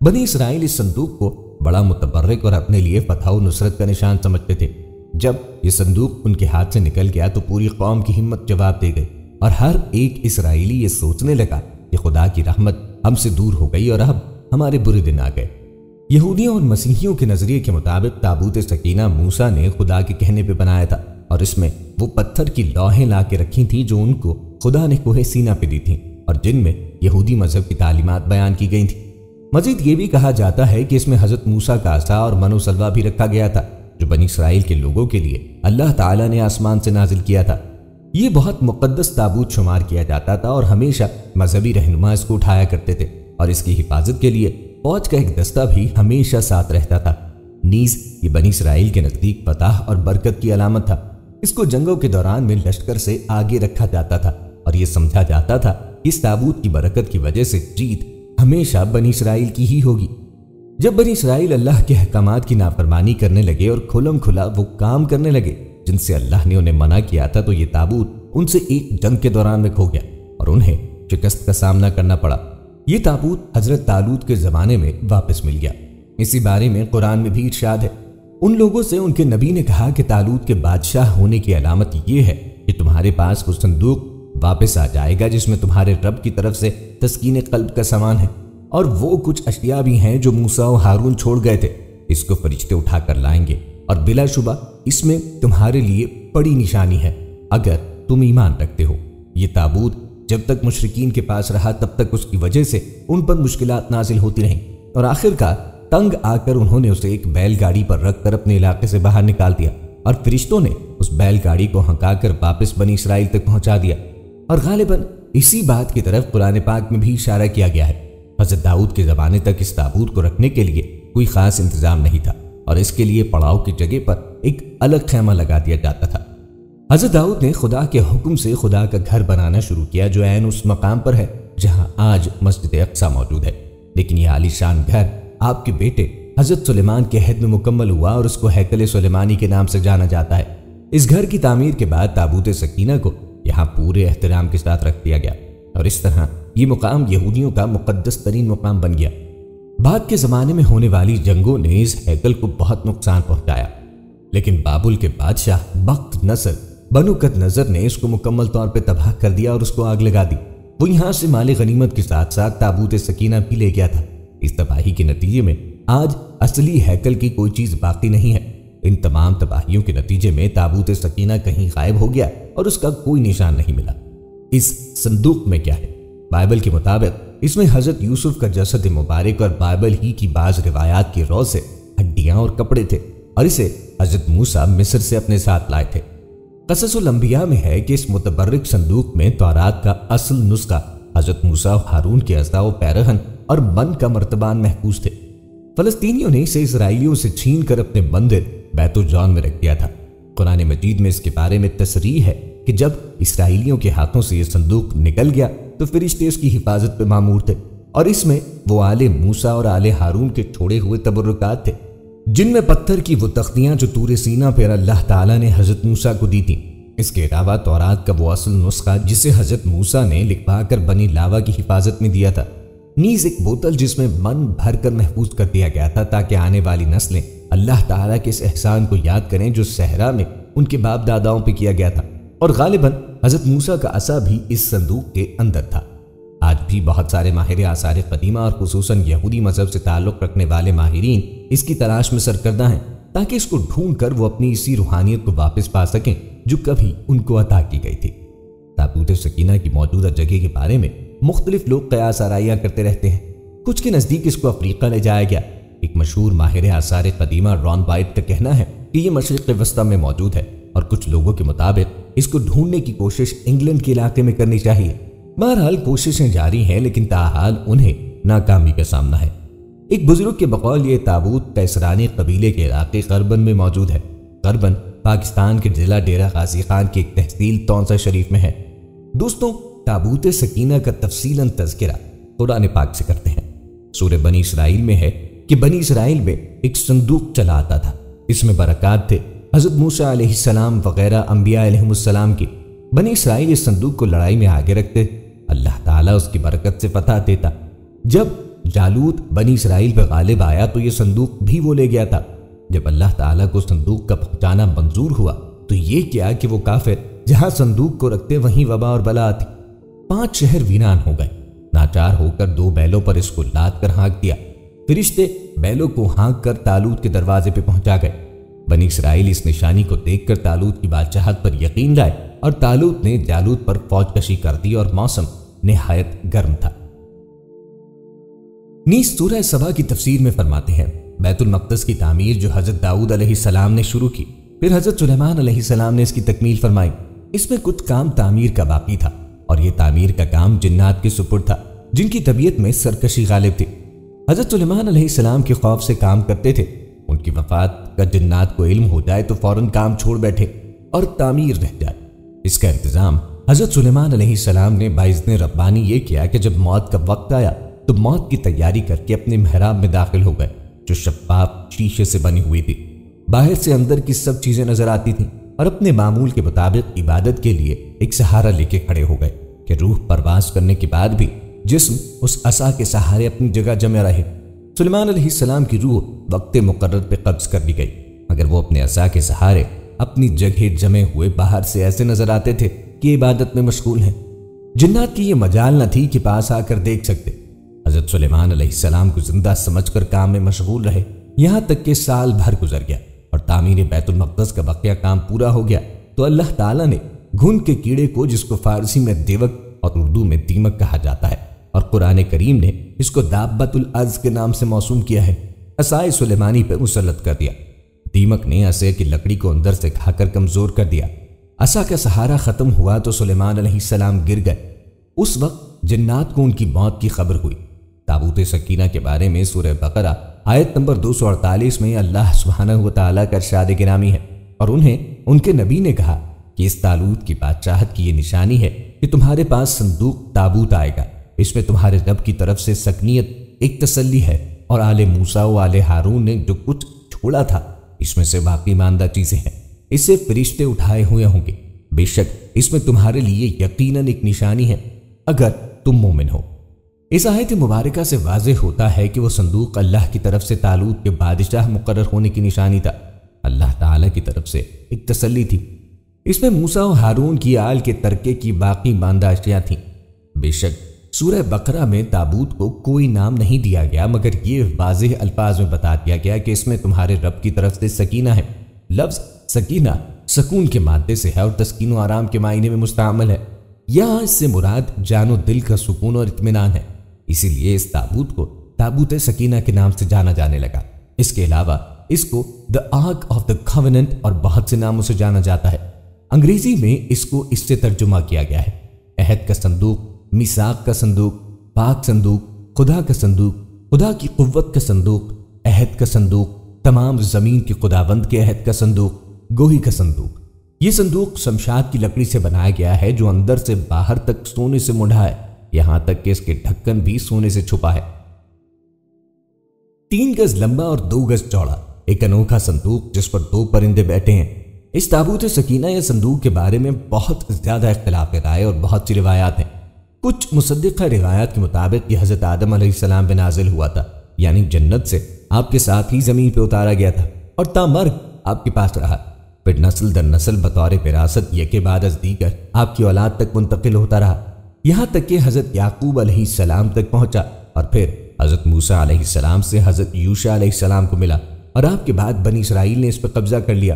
بنی اسرائیل اس صندوق کو بڑا متبرک اور اپنے لیے فتح و نصرت کا نشان سمجھتے تھے۔ جب یہ صندوق ان کے ہاتھ سے نکل گیا تو پوری قوم کی ہمت جواب دے گئی، اور ہر ایک اسرائیلی یہ سوچنے لگا کہ خدا کی رحمت ہم سے دور ہو گئی اور اب ہمارے برے دن آ گئے۔ یہودیوں اور مسیحیوں کے نظریے کے مطابق تابوت سکینہ موسیٰ نے خدا کے کہنے پہ بنایا تھا، اور اس میں وہ پتھر کی لوحیں لا کے رکھی تھیں جو ان کو خدا نے کوہ سینا پہ دی تھیں، اور جن میں یہودی مذہب کی تعلیمات بیان کی گئی تھیں۔ مزید یہ بھی کہا جاتا ہے کہ اس میں حضرت موسیٰ کا عصا اور من و سلوہ بھی رکھا گیا تھا جو بنی اسرائیل کے لوگوں کے لیے اللہ تعالیٰ نے آسمان سے نازل کیا تھا۔ یہ بہت مقدس تابوت شمار کیا جاتا تھا اور ہمیشہ مذہبی رہنما اس کو اٹھایا کرتے تھے اور اس کی حفاظت کے لیے فوج کا ایک دستہ بھی ہمیشہ ساتھ رہتا تھا۔ نیز یہ بنی اسرائیل کے نزدیک فتح اور برکت کی علامت تھا۔ اس کو جنگوں کے دوران میں لشکر سے آگے رکھا جاتا تھا اور یہ سمجھا جاتا تھا کہ اس تابوت کی برکت کی وجہ سے جیت ہمیشہ بنی اسرائیل کی ہی ہوگی۔ جب بنی اسرائیل اللہ کے احکامات کی نافرمانی کرنے لگے اور کھلم کھلا وہ کام کرنے لگے جن سے اللہ نے انہیں منع کیا تھا تو یہ تابوت ان سے ایک جنگ کے دوران میں کھو گیا اور انہیں شکست کا سامنا کرنا پڑا۔ یہ تابوت حضرت طالوت کے زمانے میں واپس مل گیا۔ اسی بارے میں قرآن میں بھی ارشاد ہے، ان لوگوں سے ان کے نبی نے کہا کہ طالوت کے بادشاہ ہونے کی علامت یہ ہے کہ تمہارے پاس وہ صندوق واپس آ جائے گا جس میں تمہارے رب کی طرف سے تسکین قلب کا سامان ہے، اور وہ کچھ اشیاء بھی ہیں جو موسیٰ و ہارون چھوڑ گئے تھے، اس کو فرشتے اٹھا کر لائیں گے، اور بلا شبہ اس میں تمہارے لیے بڑی نشانی ہے اگر تم ایمان رکھتے ہو۔ یہ تابوت جب تک مشرکین کے پاس رہا تب تک اس کی وجہ سے ان پر مشکلات نازل ہوتی رہیں، اور آخر کار تنگ آ کر انہوں نے اسے ایک بیل گاڑی پر رکھ کر اپنے علاقے سے باہر نکال دیا، اور فرشتوں نے اس بیل گاڑی کو ہنکا کر واپس بنی اسرائیل تک پہنچا دیا۔ اور غالباً اسی بات کی طرف قرآن پاک میں بھی اشارہ کیا گیا ہے۔ حضرت داؤد کے زمانے تک اس تابوت کو رکھنے کے لیے کوئی خاص انتظام نہیں تھا اور اس کے لیے پڑاؤ کی جگہ پر ایک الگ خیمہ لگا دیا جاتا تھا۔ حضرت داؤد نے خدا کے حکم سے خدا کا گھر بنانا شروع کیا جو عین اس مقام پر ہے جہاں آج مسجد اقصیٰ موجود ہے، لیکن یہ عالی شان گھر آپ کے بیٹے حضرت سلیمان کے عہد میں مکمل ہوا اور اس کو ہیکل سلیمانی کے نام سے جانا جاتا ہے۔ اس گھر کی تعمیر کے بعد تابوت سکینہ کو یہاں پورے احترام کے ساتھ رکھ دیا گیا اور اس طرح یہ مقام یہودیوں کا مقدس ترین مقام بن گیا۔ بعد کے زمانے میں ہونے والی جنگوں نے اس ہیکل کو بہت نقصان پہنچایا، لیکن بابل کے بادشاہ بخت نصر بنو قد نظر نے اس کو مکمل طور پہ تباہ کر دیا اور اس کو آگ لگا دی۔ وہ یہاں سے مال غنیمت کے ساتھ ساتھ تابوت سکینہ بھی لے گیا تھا۔ اس تباہی کے نتیجے میں آج اصلی ہیکل کی کوئی چیز باقی نہیں ہے۔ ان تمام تباہیوں کے نتیجے میں تابوت سکینہ کہیں غائب ہو گیا اور اس کا کوئی نشان نہیں ملا۔ اس صندوق میں کیا ہے؟ بائبل کے مطابق اس میں حضرت یوسف کا جسد مبارک اور بائبل ہی کی بعض روایات کی رو سے ہڈیاں اور کپڑے تھے، اور اسے حضرت موسیٰ مصر سے اپنے ساتھ لائے تھے۔ قصص الانبیاء میں ہے کہ اس متبرک صندوق میں تورات کا اصل نسخہ حضرت موسیٰ و ہارون کے عصا و پیرہن اور من کا مرتبان محفوظ تھے۔ فلسطینیوں نے اسے اسرائیلیوں سے چھین کر اپنے مندر بیت الجان میں رکھ دیا تھا۔ قرآن مجید میں اس کے بارے میں تصریح ہے کہ جب اسرائیلیوں کے ہاتھوں سے یہ صندوق نکل گیا تو فرشتے اس کی حفاظت پہ مامور تھے، اور اس میں وہ آل موسیٰ اور آل ہارون کے چھوڑے ہوئے تبرکات تھے، جن میں پتھر کی وہ تختیاں جو طور سینا پر اللہ تعالیٰ نے حضرت موسیٰ کو دی تھیں۔ اس کے علاوہ تورات کا وہ اصل نسخہ جسے حضرت موسیٰ نے لکھوا کر بنی لاوا کی حفاظت میں دیا تھا، نیز ایک بوتل جس میں من بھر کر محفوظ کر دیا گیا تھا تاکہ آنے والی نسلیں اللہ تعالیٰ کے اس احسان کو یاد کریں جو صحرا میں ان کے باپ داداؤں پہ کیا گیا تھا، اور غالباً حضرت موسیٰ کا عصا بھی اس صندوق کے اندر تھا۔ آج بھی بہت سارے ماہر آثار قدیمہ اور خصوصاً یہودی مذہب سے تعلق رکھنے والے ماہرین اس کی تلاش میں سرگردہ ہیں تاکہ اس کو ڈھونڈ کر وہ اپنی اسی روحانیت کو واپس پا سکیں جو کبھی ان کو عطا کی گئی تھی۔ تابوت سکینہ کی موجودہ جگہ کے بارے میں مختلف لوگ قیاس آرائیاں کرتے رہتے ہیں۔ کچھ کے نزدیک اس کو افریقہ لے جایا گیا۔ ایک مشہور ماہر آثار قدیمہ رون وائٹ کا کہنا ہے کہ یہ مشرق وسطی میں موجود ہے، اور کچھ لوگوں کے مطابق اس کو ڈھونڈنے کی کوشش انگلینڈ کے علاقے میں کرنی چاہیے۔ بہرحال کوششیں جاری ہیں لیکن تاحال انہیں ناکامی کا سامنا ہے۔ ایک بزرگ کے بقول یہ تابوت کیسرانی قبیلے کے علاقے قربن میں موجود ہے۔ قربن پاکستان کے ضلع ڈیرہ غازی خان کی ایک تحصیل تونسا شریف میں ہے۔ دوستوں، تابوت سکینہ کا تفصیلاً تذکرہ قرآن پاک سے کرتے ہیں۔ سورہ بنی اسرائیل میں ہے کہ بنی اسرائیل میں ایک صندوق چلا آتا تھا، اس میں برکات تھے حضرت موسیٰ علیہ السلام وغیرہ انبیاء علیہ السلام کی۔ بنی اسرائیل اس صندوق کو لڑائی میں آگے رکھتے، اللہ تعالیٰ اس کی برکت سے فتح دیتا۔ جب جالوت بنی اسرائیل پہ غالب آیا تو یہ صندوق بھی وہ لے گیا تھا۔ جب اللہ تعالیٰ کو صندوق کا پہنچانا منظور ہوا تو یہ کیا کہ وہ کافر جہاں صندوق کو رکھتے وہیں وبا اور بلا آتی۔ 5 شہر ویران ہو گئے۔ ناچار ہو کر 2 بیلوں پر اس کو لاد کر ہانک دیا۔ فرشتے بیلوں کو ہانک کر طالوت کے دروازے پہ پہنچا گئے۔ بنی اسرائیل اس نشانی کو دیکھ کر طالوت کی بادشاہت پر یقین لائے اور طالوت نے جالوت پر فوج کشی کر دی اور موسم نہایت گرم تھا۔ نیز سورہ سبا کی تفسیر میں فرماتے ہیں بیت المقدس کی تعمیر جو حضرت داؤد علیہ السلام نے شروع کی، پھر حضرت سلیمان علیہ السلام نے اس کی تکمیل فرمائی۔ اس میں کچھ کام تعمیر کا باقی تھا اور یہ تعمیر کا کام جنات کے سپرد تھا جن کی طبیعت میں سرکشی غالب تھی۔ حضرت سلیمان علیہ السلام کے خوف سے کام کرتے تھے، ان کی وفات کا جنات کو علم ہو جائے تو فوراً کام چھوڑ بیٹھے اور تعمیر رہ جائے۔ اس کا انتظام حضرت سلیمان علیہ السلام نے باذن ربانی یہ کیا کہ جب موت کا وقت آیا تو موت کی تیاری کر کے اپنے محراب میں داخل ہو گئے جو شفاف شیشے سے بنی ہوئی تھی۔ باہر سے اندر کی سب چیزیں نظر آتی تھیں اور اپنے معمول کے مطابق عبادت کے لیے ایک سہارا لے کے کھڑے ہو گئے کہ روح پرواز کرنے کے بعد بھی جسم اس عصا کے سہارے اپنی جگہ جمے رہے۔ سلیمان علیہ السلام کی روح وقت مقرر پہ قبض کر لی گئی مگر وہ اپنے عصا کے سہارے اپنی جگہ جمے ہوئے باہر سے ایسے نظر آتے تھے کہ عبادت میں مشغول ہیں۔ جنات کی یہ مجال نہ تھی کہ پاس آ کر دیکھ سکتے۔ حضرت سلیمان علیہ السلام کو زندہ سمجھ کر کام میں مشغول رہے، یہاں تک کہ سال بھر گزر گیا اور تعمیر بیت المقدس کا بقیہ کام پورا ہو گیا تو اللہ تعالیٰ نے گھن کے کیڑے کو، جس کو فارسی میں دیوک اور اردو میں دیمک کہا جاتا ہے اور قرآن کریم نے اس کو دابۃ الارض کے نام سے موسوم کیا ہے، عصائے سلیمانی پر مسلط کر دیا۔ دیمک نے عصے کی لکڑی کو اندر سے کھا کر کمزور کر دیا۔ عصا کا سہارا ختم ہوا تو سلیمان علیہ السلام گر گئے۔ اس وقت جنات کو ان کی موت کی خبر ہوئی۔ تابوت سکینہ کے بارے میں سورہ بقرہ آیت نمبر 248 میں اللہ سبحانہ و تعالیٰ کا ارشاد گرامی ہے، اور انہیں ان کے نبی نے کہا کہ اس تالوت کی بادشاہت کی یہ نشانی ہے کہ تمہارے پاس صندوق تابوت آئے گا، اس میں تمہارے رب کی طرف سے سکنیت ایک تسلی ہے، اور آل موسیٰ و آل ہارون نے جو کچھ چھوڑا تھا اس میں سے باقی ماندہ چیزیں ہیں، اس سے فرشتے اٹھائے ہوئے ہوں گے، بے شک اس میں تمہارے لیے یقیناً ایک نشانی ہے اگر تم مومن ہو۔ اس آیت مبارکہ سے واضح ہوتا ہے کہ وہ صندوق اللہ کی طرف سے طالوت کے بادشاہ مقرر ہونے کی نشانی تھا، اللہ تعالیٰ کی طرف سے ایک تسلی تھی۔ اس میں موسیٰ و ہارون کی آل کے ترکے کی باقی ماندہ اشیاء تھیں۔ بے شک سورہ بقرہ میں تابوت کو کوئی نام نہیں دیا گیا مگر یہ واضح الفاظ میں بتا دیا گیا کہ اس میں تمہارے رب کی طرف سے سکینہ ہے۔ لفظ سکینہ سکون کے مادے سے ہے اور تسکین و آرام کے معنی میں مستعمل ہے۔ یہاں اس سے مراد جان و دل کا سکون اور اطمینان ہے، اسی لیے اس تابوت کو تابوت سکینہ کے نام سے جانا جانے لگا۔ اس کے علاوہ اس کو دا آرک آف دا کووننٹ اور بہت سے ناموں سے جانا جاتا ہے۔ انگریزی میں اس کو اس سے ترجمہ کیا گیا ہے: عہد کا صندوق، میثاق کا صندوق، پاک صندوق، خدا کا صندوق، خدا کی قوت کا صندوق، عہد کا صندوق، تمام زمین کی خداوند کے عہد کا صندوق، گوہی کا صندوق۔ یہ صندوق شمشاد کی لکڑی سے بنایا گیا ہے جو اندر سے باہر تک سونے سے مڑھا ہے، یہاں تک کہ اس کے ڈھکن بھی سونے سے چھپا ہے۔ 3 گز لمبا اور 2 گز چوڑا ایک انوکھا صندوق جس پر 2 پرندے بیٹھے ہیں۔ اس تابوت سکینہ یا صندوق کے بارے میں بہت زیادہ اختلاف رائے اور بہت سی روایات ہیں۔ کچھ مصدقہ روایات کے مطابق یہ حضرت آدم علیہ السلام پہ نازل ہوا تھا، یعنی جنت سے آپ کے ساتھ ہی زمین پہ اتارا گیا تھا اور تا مرگ آپ کے پاس رہا، پھر نسل در نسل بطور وراثت یکے بعد از دیگر آپ کی اولاد تک منتقل ہوتا رہا، یہاں تک کہ حضرت یعقوب علیہ السلام تک پہنچا اور پھر حضرت موسیٰ علیہ السلام سے حضرت یوشع علیہ السلام کو ملا اور آپ کے بعد بنی اسرائیل نے اس پر قبضہ کر لیا۔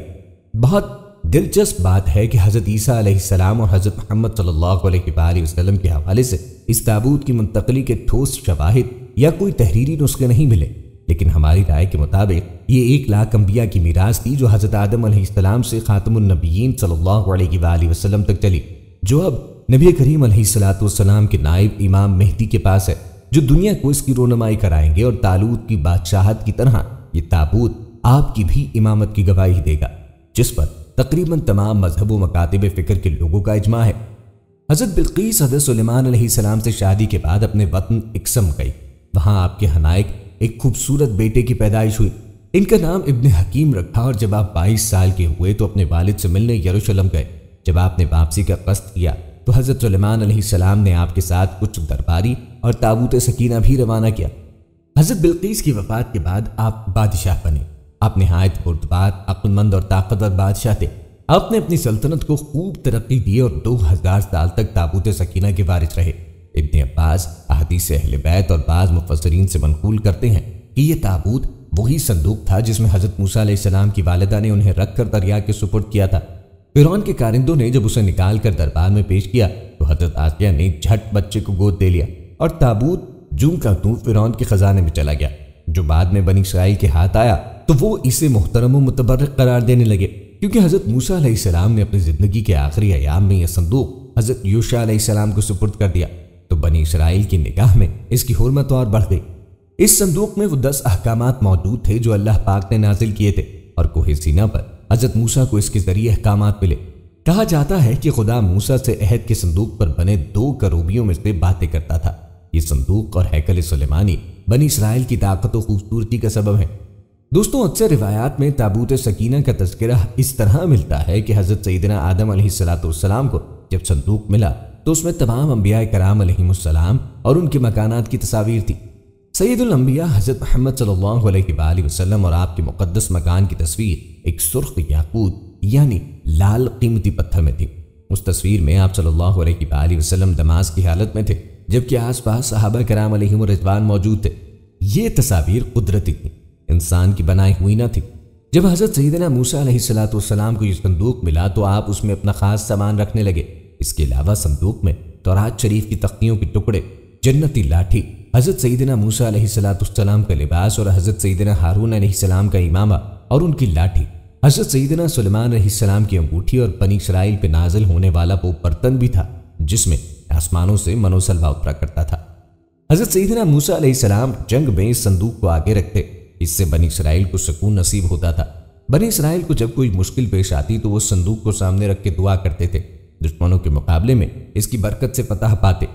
بہت دلچسپ بات ہے کہ حضرت عیسیٰ علیہ السلام اور حضرت محمد صلی اللہ علیہ وآلہ وسلم کے حوالے سے اس تابوت کی منتقلی کے ٹھوس شواہد یا کوئی تحریری نسخے نہیں ملے، لیکن ہماری رائے کے مطابق یہ 1 لاکھ انبیاء کی میراث تھی جو حضرت آدم علیہ السلام سے خاتم النبیین صلی اللہ علیہ وآلہ وسلم تک چلی، جو اب نبی کریم علیہ السلام کے نائب امام مہدی کے پاس ہے، جو دنیا کو اس کی رونمائی کرائیں گے، اور طالوت کی بادشاہت کی طرح یہ تابوت آپ کی بھی امامت کی گواہی دے گا، جس پر تقریباً تمام مذہب و مکاتب فکر کے لوگوں کا اجماع ہے۔ حضرت بلقیس حضرت سلیمان علیہ السلام سے شادی کے بعد اپنے وطن اقسم گئی، وہاں آپ کے حنائق ایک خوبصورت بیٹے کی پیدائش ہوئی، ان کا نام ابن حکیم رکھا، اور جب آپ 22 سال کے ہوئے تو اپنے والد سے ملنے یروشلم گئے۔ جب آپ نے واپسی کا قصد کیا تو حضرت سلیمان علیہ السلام نے آپ کے ساتھ کچھ درباری اور تابوت سکینہ بھی روانہ کیا۔ حضرت بلقیس کی وفات کے بعد آپ بادشاہ بنے۔ آپ نہایت پرتبار، عقل مند اور طاقتور بادشاہ تھے۔ آپ نے اپنی سلطنت کو خوب ترقی دی اور 2000 سال تک تابوت سکینہ کے وارث رہے۔ ابن عباس احادیث اہل بیت اور بعض مفسرین سے منقول کرتے ہیں کہ یہ تابوت وہی صندوق تھا جس میں حضرت موسیٰ علیہ السلام کی والدہ نے انہیں رکھ کر دریا کے سپرد کیا تھا۔ فرعون کے کارندوں نے جب اسے نکال کر دربار میں پیش کیا تو حضرت آسیہ نے جھٹ بچے کو گود دے لیا اور تابوت جوں کا توں فرعون کے خزانے میں چلا گیا، جو بعد میں بنی اسرائیل کے ہاتھ آیا تو وہ اسے محترم و متبرک قرار دینے لگے، کیونکہ حضرت موسیٰ علیہ السلام نے اپنی زندگی کے آخری ایام میں یہ صندوق حضرت یوشع علیہ السلام کو سپرد کر دیا، تو بنی اسرائیل کی نگاہ میں اس کی حرمت اور بڑھ گئی۔ اس صندوق میں وہ 10 احکامات موجود تھے جو اللہ پاک نے نازل کیے تھے، اور کوہ سینا پر حضرت موسیٰ کو اس کے ذریعے احکامات ملے۔ کہا جاتا ہے کہ خدا موسیٰ سے عہد کے صندوق پر بنے 2 کروبیوں میں سے باتیں کرتا تھا۔ یہ صندوق اور ہیکل سلیمانی بنی اسرائیل کی طاقت و خوبصورتی کا سبب ہے۔ دوستوں، اکثر روایات میں تابوت سکینہ کا تذکرہ اس طرح ملتا ہے کہ حضرت سیدنا آدم علیہ السلام کو جب صندوق ملا تو اس میں تمام انبیاء کرام علیہم السلام اور ان کے مکانات کی تصاویر تھی۔ سید الانبیاء حضرت محمد صلی اللہ علیہ وآلہ وسلم اور آپ کے مقدس مکان کی تصویر ایک سرخ یاقوت یعنی لال قیمتی پتھر میں تھی۔ اس تصویر میں آپ صلی اللہ علیہ وآلہ وسلم نماز کی حالت میں تھے، جبکہ آس پاس صحابہ کرام علیہم الرضوان موجود تھے۔ یہ تصاویر قدرتی تھی، انسان کی بنائی ہوئی نہ تھی۔ جب حضرت سیدنا موسیٰ علیہ السلام کو یہ صندوق ملا تو آپ اس میں اپنا خاص سامان رکھنے لگے۔ اس کے علاوہ صندوق میں تورات شریف کی تختیوں کے ٹکڑے، جنتی لاٹھی، حضرت سیدنا موسیٰ علیہ السلام کا لباس اور حضرت سیدنا ہارون علیہ السلام کا امامہ اور ان کی لاٹھی، حضرت سیدنا سلیمان علیہ السلام کی انگوٹھی اور بنی اسرائیل پہ نازل ہونے والا وہ برتن بھی تھا جس میں آسمانوں سے من و سلوہ اترا کرتا تھا۔ حضرت سیدنا موسیٰ علیہ السلام جنگ میں اس صندوق کو آگے رکھتے، اس سے بنی اسرائیل کو سکون نصیب ہوتا تھا۔ بنی اسرائیل کو جب کوئی مشکل پیش آتی تو وہ صندوق کو سامنے رکھ کے دعا کرتے تھے، دشمنوں کے مقابلے میں اس کی برکت سے فتح پاتے۔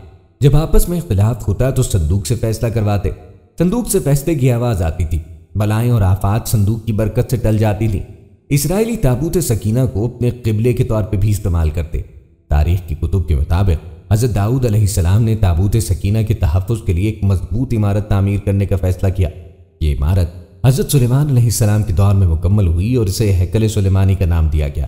جب آپس میں اختلاف ہوتا تو صندوق سے فیصلہ کرواتے، صندوق سے فیصلے کی آواز آتی تھی، بلائیں اور آفات صندوق کی برکت سے ٹل جاتی تھی۔ اسرائیلی تابوت سکینہ کو اپنے قبلے کے طور پہ بھی استعمال کرتے۔ تاریخ کی کتب کے مطابق حضرت داؤد علیہ السلام نے تابوت سکینہ کے تحفظ کے لیے ایک مضبوط عمارت تعمیر کرنے کا فیصلہ کیا۔ یہ عمارت حضرت سلیمان علیہ السلام کے دور میں مکمل ہوئی اور اسے ہیکل سلیمانی کا نام دیا گیا۔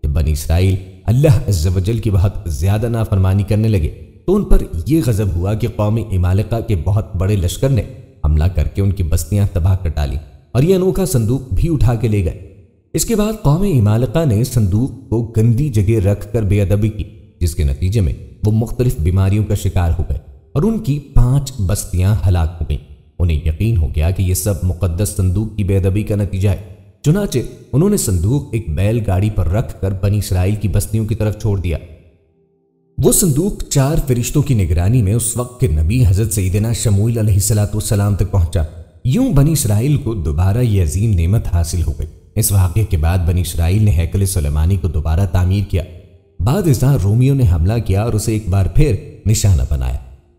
جب بنی اسرائیل اللہ عز و جل کی بہت زیادہ نافرمانی کرنے لگے تو ان پر یہ غضب ہوا کہ قوم عمالقہ کے بہت بڑے لشکر نے حملہ کر کے ان کی بستیاں تباہ کر ڈالی اور یہ انوکھا صندوق بھی اٹھا کے لے گئے۔ اس کے بعد قوم عمالقہ نے صندوق کو گندی جگہ رکھ کر بے ادبی کی، جس کے نتیجے میں وہ مختلف بیماریوں کا شکار ہو گئے اور ان کی 5 بستیاں ہلاک ہو گئیں۔ انہیں یقین ہو گیا کہ یہ سب مقدس صندوق کی بے ادبی کا نتیجہ ہے، چنانچہ انہوں نے صندوق ایک بیل گاڑی پر رکھ کر بنی اسرائیل کی بستیوں کی طرف چھوڑ دیا۔ وہ صندوق 4 فرشتوں کی نگرانی میں اس وقت کے نبی حضرت سیدنا شموئیل علیہ السلام تک پہنچا۔ یوں بنی اسرائیل کو دوبارہ یہ عظیم نعمت حاصل ہو گئی۔ اس واقعے کے بعد بنی اسرائیل نے ہیکل سلیمانی کو دوبارہ تعمیر کیا۔ بعد ازاں رومیوں نے حملہ کیا اور اسے ایک بار پھر نشانہ بنایا۔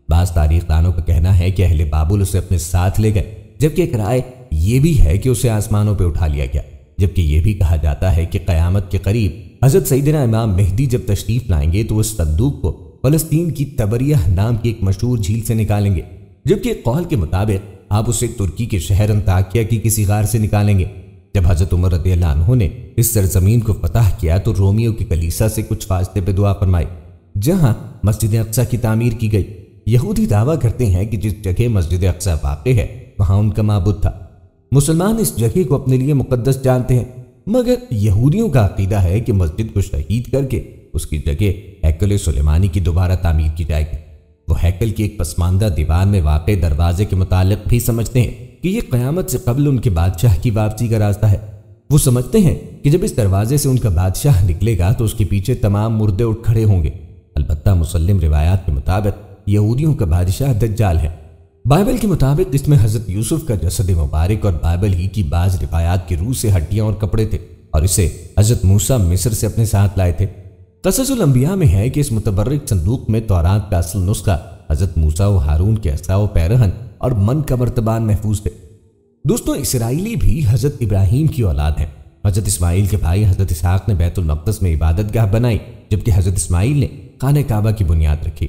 بعض تاریخ دانوں کا کہنا ہے کہ اہل بابل اسے اپنے ساتھ لے گئے، جبکہ ایک رائے یہ بھی ہے کہ اسے آسمانوں پہ اٹھا لیا گیا، جبکہ یہ بھی کہا جاتا ہے کہ قیامت کے قریب حضرت سیدنا امام مہدی جب تشریف لائیں گے تو اس صندوق کو فلسطین کی تبریہ نام کی ایک مشہور جھیل سے نکالیں گے، جبکہ ایک قول کے مطابق آپ اسے ترکی کے شہر انطاکیہ کی کسی غار سے نکالیں گے۔ جب حضرت عمر رضی اللہ عنہ نے اس سرزمین کو فتح کیا تو رومیوں کی کلیسا سے کچھ فاصلے پہ دعا فرمائی، جہاں مسجد اقصی کی تعمیر کی گئی۔ یہودی دعویٰ کرتے ہیں کہ جس جگہ مسجد اقصی واقع ہے وہاں ان کا معبود تھا۔ مسلمان اس جگہ کو اپنے لیے مقدس جانتے ہیں، مگر یہودیوں کا عقیدہ ہے کہ مسجد کو شہید کر کے اس کی جگہ ہیکل سلیمانی کی دوبارہ تعمیر کی جائے گی۔ وہ ہیکل کی ایک پسماندہ دیوار میں واقع دروازے کے متعلق بھی سمجھتے ہیں کہ یہ قیامت سے قبل ان کے بادشاہ کی واپسی کا راستہ ہے۔ وہ سمجھتے ہیں کہ جب اس دروازے سے ان کا بادشاہ نکلے گا تو اس کے پیچھے تمام مردے اٹھ کھڑے ہوں گے۔ البتہ مسلم روایات کے مطابق یہودیوں کا بادشاہ دجال ہے۔ بائبل کے مطابق اس میں حضرت یوسف کا جسد مبارک اور بائبل ہی کی بعض روایات کی روح سے ہڈیاں اور کپڑے تھے، اور اسے حضرت موسیٰ مصر سے اپنے ساتھ لائے تھے۔ قصص الانبیاء میں ہے کہ اس متبرک صندوق میں تورات کا اصل نسخہ حضرت موسیٰ و ہارون کے عصا و پیرہن اور من کا مرتبان محفوظ تھے۔ دوستوں، اسرائیلی بھی حضرت ابراہیم کی اولاد ہیں۔ حضرت اسماعیل کے بھائی حضرت اسحاق نے بیت المقدس میں عبادت گاہ بنائی، جبکہ حضرت اسماعیل نے خانہ کعبہ کی بنیاد رکھی۔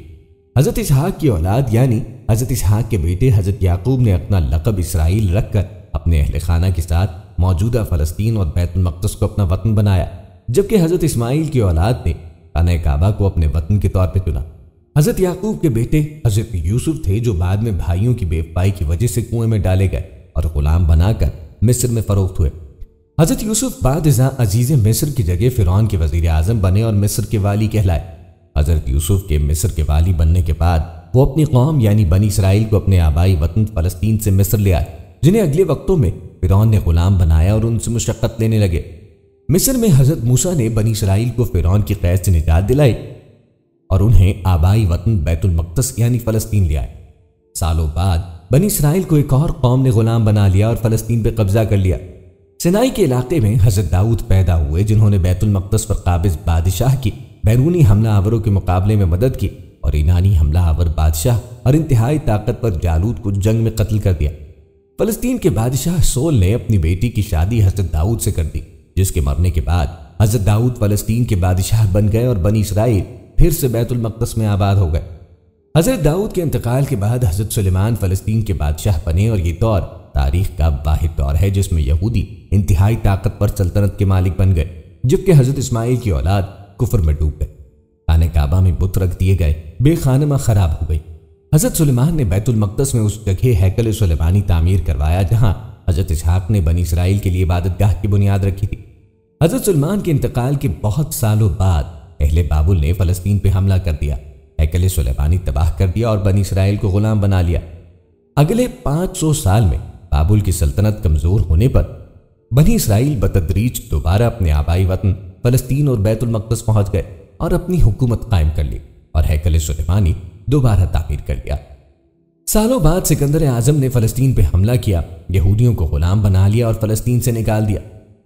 حضرت اسحاق کی اولاد یعنی حضرت اسحاق کے بیٹے حضرت یعقوب نے اپنا لقب اسرائیل رکھ کر اپنے اہل خانہ کے ساتھ موجودہ فلسطین اور بیت المقدس کو اپنا وطن بنایا، جبکہ حضرت اسماعیل کی اولاد نے خانہ کعبہ کو اپنے وطن کے طور پہ چنا۔ حضرت یعقوب کے بیٹے حضرت یوسف تھے جو بعد میں بھائیوں کی بے وفائی کی وجہ سے کنویں میں ڈالے گئے اور غلام بنا کر مصر میں فروخت ہوئے۔ حضرت یوسف بعد ازاں عزیز مصر کی جگہ فرعون کے وزیر اعظم بنے اور مصر کے والی کہلائے۔ حضرت یوسف کے مصر کے والی بننے کے بعد وہ اپنی قوم یعنی بنی اسرائیل کو اپنے آبائی وطن فلسطین سے مصر لے آئے، جنہیں اگلے وقتوں میں فرعون نے غلام بنایا اور ان سے مشقت لینے لگے۔ مصر میں حضرت موسیٰ نے بنی اسرائیل کو فرعون کی قید سے نجات دلائی اور انہیں آبائی وطن بیت المقدس یعنی فلسطین لے آئے۔ سالوں بعد بنی اسرائیل کو ایک اور قوم نے غلام بنا لیا اور فلسطین پہ قبضہ کر لیا۔ سینائی کے علاقے میں حضرت داؤد پیدا ہوئے، جنہوں نے بیت المقدس پر قابض بادشاہ کی بیرونی حملہ آوروں کے مقابلے میں مدد کی اور ایرانی حملہ آور بادشاہ اور انتہائی طاقتور جالوت کو جنگ میں قتل کر دیا۔ فلسطین کے بادشاہ سول نے اپنی بیٹی کی شادی حضرت داؤد سے کر دی، جس کے مرنے کے بعد حضرت داؤد فلسطین کے بادشاہ بن گئے اور بنی اسرائیل پھر سے بیت المقدس میں آباد ہو گئے۔ حضرت داؤد کے انتقال کے بعد حضرت سلیمان فلسطین کے بادشاہ بنے اور یہ دور تاریخ کا واحد دور ہے جس میں یہودی انتہائی طاقتور سلطنت کے مالک بن گئے، جبکہ حضرت اسماعیل کی اولاد کفر میں ڈوب گئے۔ خانہ کعبہ میں بت رکھ دیے گئے، بے خانمہ خراب ہو گئی۔ حضرت سلیمان نے بیت المقدس میں اس جگہ ہیکل سلیمانی تعمیر کروایا جہاں حضرت اسحاق نے بنی اسرائیل کے لیے عبادت گاہ کی بنیاد رکھی تھی۔ حضرت سلیمان کے انتقال کے بہت سالوں بعد اہل بابل نے فلسطین پہ حملہ کر دیا، ہیکل سلیمانی تباہ کر دیا اور بنی اسرائیل کو غلام بنا لیا۔ اگلے 500 سال میں بابل کی سلطنت کمزور ہونے پر بنی اسرائیل بتدریج دوبارہ اپنے آبائی وطن فلسطین اور بیت المقدس پہنچ گئے اور اپنی حکومت قائم کر لی اور ہیکل سلیمانی دوبارہ تعمیر کر لیا۔ سالوں بعد سکندر اعظم نے فلسطین پہ حملہ کیا، یہودیوں کو غلام بنا لیا اور فلسطین سے نکال دیا۔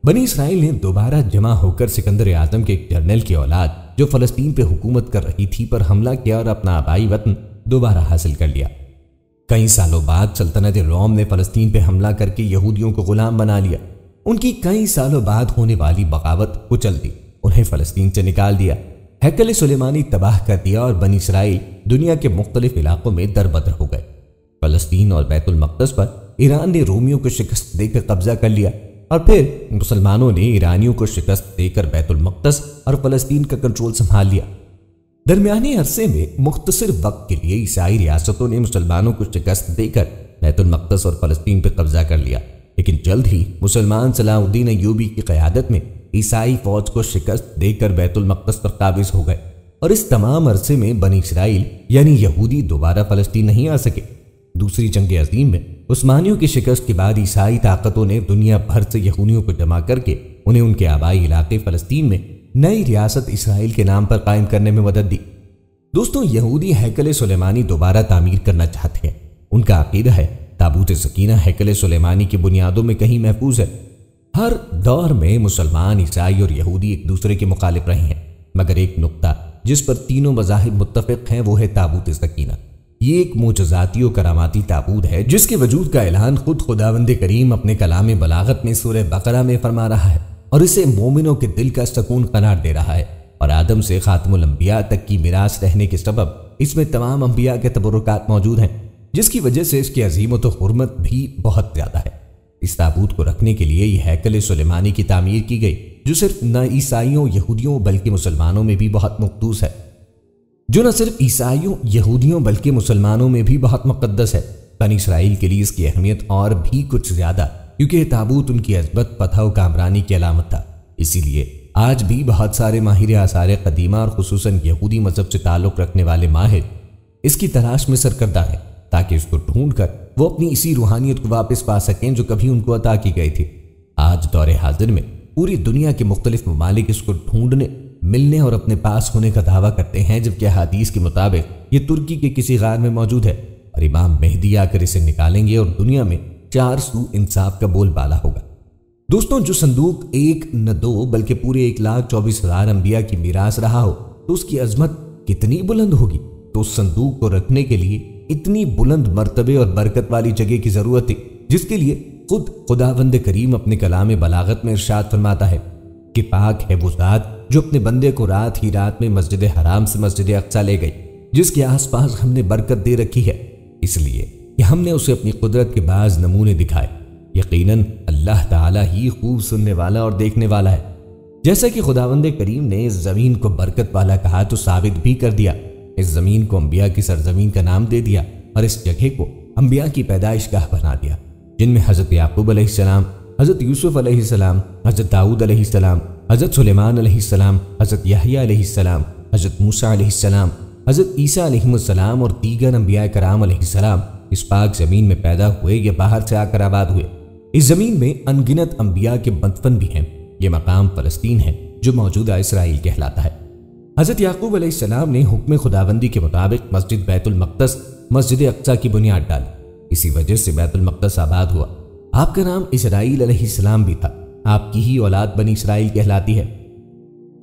بنی اسرائیل نے دوبارہ جمع ہو کر سکندر اعظم کے ایک جنرل کی اولاد جو فلسطین پہ حکومت کر رہی تھی پر حملہ کیا اور اپنا آبائی وطن دوبارہ حاصل کر لیا۔ کئی سالوں بعد سلطنت روم نے فلسطین پہ حملہ کر کے یہودیوں کو غلام بنا لیا۔ ان کی کئی سالوں بعد ہونے والی بغاوت کچل دی، انہیں فلسطین سے نکال دیا، ہیکل سلیمانی تباہ کر دیا اور بنی اسرائیل دنیا کے مختلف علاقوں میں دربدر ہو گئے۔ فلسطین اور بیت المقدس پر ایران نے رومیوں کو شکست دے کر قبضہ کر لیا اور پھر مسلمانوں نے ایرانیوں کو شکست دے کر بیت المقدس اور فلسطین کا کنٹرول سنبھال لیا۔ درمیانی عرصے میں مختصر وقت کے لیے عیسائی ریاستوں نے مسلمانوں کو شکست دے کر بیت المقدس اور فلسطین پہ قبضہ کر لیا، لیکن جلد ہی مسلمان صلاح الدین ایوبی کی قیادت میں عیسائی فوج کو شکست دے کر بیت المقدس پر قابض ہو گئے اور اس تمام عرصے میں بنی اسرائیل یعنی یہودی دوبارہ فلسطین نہیں آ سکے۔ دوسری جنگ عظیم میں عثمانیوں کی شکست کے بعد عیسائی طاقتوں نے دنیا بھر سے یہودیوں کو جمع کر کے انہیں ان کے آبائی علاقے فلسطین میں نئی ریاست اسرائیل کے نام پر قائم کرنے میں مدد دی۔ دوستوں، یہودی ہیکل سلیمانی دوبارہ تعمیر کرنا چاہتے ہیں۔ ان کا عقیدہ ہے تابوت سکینہ ہیکل سلیمانی کی بنیادوں میں کہیں محفوظ ہے۔ ہر دور میں مسلمان، عیسائی اور یہودی ایک دوسرے کے مخالف رہے ہیں، مگر ایک نقطہ جس پر تینوں مذاہب متفق ہیں وہ ہے تابوت سکینہ۔ یہ ایک معجزاتی و کراماتی تابوت ہے جس کے وجود کا اعلان خود خداوند کریم اپنے کلام بلاغت میں سورہ بقرہ میں فرما رہا ہے اور اسے مومنوں کے دل کا سکون قرار دے رہا ہے، اور آدم سے خاتم الانبیاء تک کی میراث رہنے کے سبب اس میں تمام انبیاء کے تبرکات موجود ہیں، جس کی وجہ سے اس کی عظیمت و حرمت بھی بہت زیادہ ہے۔ اس تابوت کو رکھنے کے لیے یہ ہیکل سلیمانی کی تعمیر کی گئی جو صرف نہ عیسائیوں یہودیوں بلکہ مسلمانوں میں بھی بہت مقدس ہے، مقدس ہے۔ بنی اسرائیل کے لیے اس کی اہمیت اور بھی کچھ زیادہ، کیونکہ یہ تابوت ان کی عظمت، فتح و کامرانی کی علامت تھا۔ اسی لیے آج بھی بہت سارے ماہر آثار قدیمہ اور خصوصاً یہودی مذہب سے تعلق رکھنے والے ماہر اس کی تلاش میں سرگردہ ہیں تاکہ اس کو ڈھونڈ کر وہ اپنی اسی روحانیت کو واپس پا سکیں جو کبھی ان کو عطا کی گئی تھی۔ آج دور حاضر میں پوری دنیا کے مختلف ممالک اس کو ڈھونڈنے، ملنے اور اپنے پاس ہونے کا دعویٰ کرتے ہیں، جبکہ حدیث کے مطابق یہ ترکی کے کسی غار میں موجود ہے اور امام مہدی آ کر اسے نکالیں گے اور دنیا میں 4 سو انصاف کا بول بالا ہوگا۔ دوستوں، جو صندوق ایک نہ دو بلکہ پورے 1,24,000 انبیاء کی میراث رہا ہو تو اس کی عظمت کتنی بلند ہوگی۔ تو اس صندوق کو رکھنے کے لیے اتنی بلند مرتبے اور برکت والی جگہ کی ضرورت تھی، جس کے لیے خود خداوند کریم اپنے کلام بلاغت میں ارشاد فرماتا ہے کہ پاک ہے وہ ذات جو اپنے بندے کو رات ہی رات میں مسجد حرام سے مسجد اقصی لے گئی، جس کے آس پاس ہم نے برکت دے رکھی ہے، اس لیے کہ ہم نے اسے اپنی قدرت کے بعض نمونے دکھائے۔ یقیناً اللہ تعالیٰ ہی خوب سننے والا اور دیکھنے والا ہے۔ جیسا کہ خداوند کریم نے اس زمین کو برکت والا کہا تو ثابت بھی کر دیا۔ اس زمین کو انبیاء کی سرزمین کا نام دے دیا اور اس جگہ کو انبیاء کی پیدائش گاہ بنا دیا، جن میں حضرت یعقوب علیہ السلام، حضرت یوسف علیہ السلام، حضرت داؤد علیہ السلام، حضرت سلیمان علیہ السلام، حضرت یحییٰ علیہ السلام، حضرت موسیٰ علیہ السلام، حضرت عیسیٰ علیہ السلام اور دیگر انبیاء کرام علیہ السلام اس پاک زمین میں پیدا ہوئے یا باہر سے آ کر آباد ہوئے؟ اس زمین میں انگنت انبیاء کے مدفن بھی ہیں۔ یہ مقام فلسطین ہے جو موجودہ اسرائیل کہلاتا ہے۔ حضرت یعقوب علیہ السلام نے حکم خداوندی کے مطابق مسجد بیت المقدس، مسجد اقصیٰ کی بنیاد ڈالی۔ اسی وجہ سے بیت المقدس آباد ہوا۔ آپ کا نام اسرائیل علیہ السلام بھی تھا۔ آپ کی ہی اولاد بنی اسرائیل کہلاتی ہے۔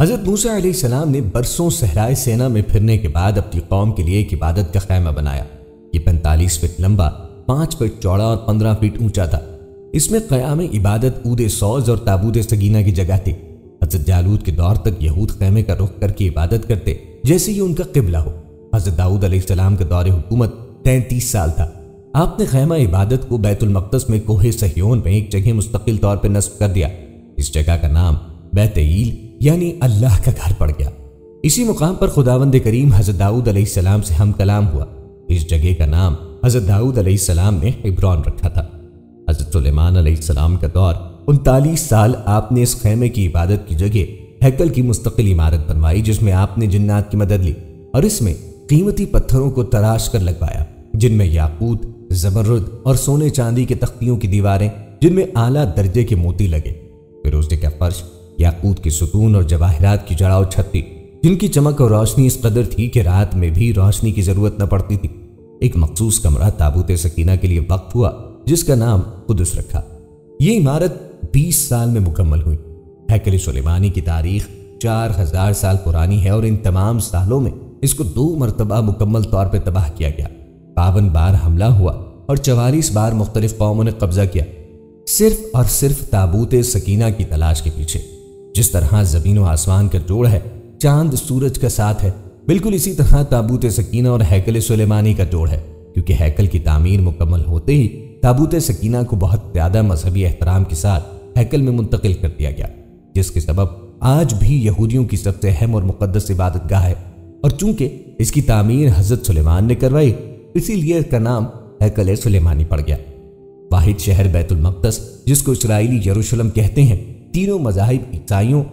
حضرت موسیٰ علیہ السلام نے برسوں صحرائے سینا میں پھرنے کے بعد اپنی قوم کے لیے ایک عبادت کا خیمہ بنایا۔ یہ 45 فٹ لمبا، 5 فٹ چوڑا اور 15 فٹ اونچا تھا۔ اس میں قیام عبادت، عود سوز اور تابوت سکینہ کی جگہ تھی۔ حضرت جالوت کے دور تک یہود خیمے کا رخ کر کے عبادت کرتے جیسے یہ ان کا قبلہ ہو۔ حضرت داؤد علیہ السلام کا دور حکومت 33 سال تھا۔ آپ نے خیمہ عبادت کو بیت المقدس میں کوہ صہیون میں ایک جگہ مستقل طور پر نصب کر دیا۔ اس جگہ کا نام بیت ایل یعنی اللہ کا گھر پڑ گیا۔ اسی مقام پر خداوند کریم حضرت داؤد علیہ السلام سے ہم کلام ہوا۔ اس جگہ کا نام حضرت داؤد علیہ السلام نے حبرون رکھا تھا۔ حضرت سلیمان علیہ السلام کا دور 39 سال آپ نے اس خیمے کی عبادت کی جگہ ہیکل کی مستقل عمارت بنوائی، جس میں آپ نے جنات کی مدد لی اور اس میں قیمتی پتھروں کو تراش کر لگوایا، جن میں یاقوت، زمرد اور سونے چاندی کے تختیوں کی دیواریں جن میں اعلیٰ درجے کے موتی لگے، فیروزے کا فرش، یاقوت کے ستون اور جواہرات کی جڑاؤ چھت تھی، جن کی چمک اور روشنی اس قدر تھی کہ رات میں بھی روشنی کی ضرورت نہ پڑتی تھی۔ ایک مخصوص کمرہ تابوت سکینہ کے لیے وقف ہوا، جس کا نام قدس رکھا۔ یہ عمارت 20 سال میں مکمل ہوئی۔ ہیکل سلیمانی کی تاریخ 4000 سال پرانی ہے اور ان تمام سالوں میں اس کو 2 مرتبہ مکمل طور پر تباہ کیا گیا۔ 52 بار حملہ ہوا اور 44 بار مختلف قوموں نے قبضہ کیا، صرف اور صرف تابوت سکینہ کی تلاش کے پیچھے۔ جس طرح زمین و آسمان کا جوڑ ہے، چاند سورج کا ساتھ ہے، بالکل اسی طرح تابوت سکینہ اور ہیکل سلیمانی کا جوڑ ہے، کیونکہ ہیکل کی تعمیر مکمل ہوتے ہی تابوت سکینہ کو بہت زیادہ مذہبی احترام کے ساتھ ہیکل میں منتقل کر دیا گیا، جس کے سبب آج بھی یہودیوں کی سب سے اہم اور مقدس عبادت گاہ ہے۔ اور چونکہ اس کی تعمیر حضرت سلیمان نے کروائی، اسی لیے اس کا نام ہیکل سلیمانی پڑ گیا۔ واحد شہر بیت المقدس، جس کو اسرائیلی یروشلم کہتے ہیں، تینوں مذاہب عیسائیوں،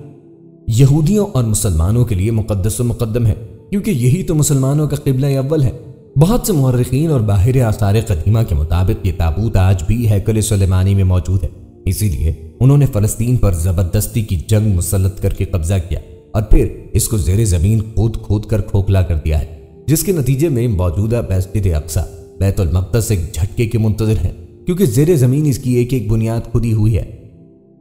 یہودیوں اور مسلمانوں کے لیے مقدس و مقدم ہے، کیونکہ یہی تو مسلمانوں کا قبلہ اول ہے۔ بہت سے مورخین اور باہر آثار قدیمہ کے مطابق یہ تابوت آج بھی ہیکل سلیمانی میں موجود ہے، اسی لیے انہوں نے فلسطین پر زبردستی کی جنگ مسلط کر کے قبضہ کیا اور پھر اس کو زیر زمین کھود کر کھوکھلا کر دیا ہے، جس کے نتیجے میں موجودہ مسجد اقصیٰ، بیت المقدس ایک جھٹکے کے منتظر ہے، کیونکہ زیر زمین اس کی ایک بنیاد کھدی ہوئی ہے۔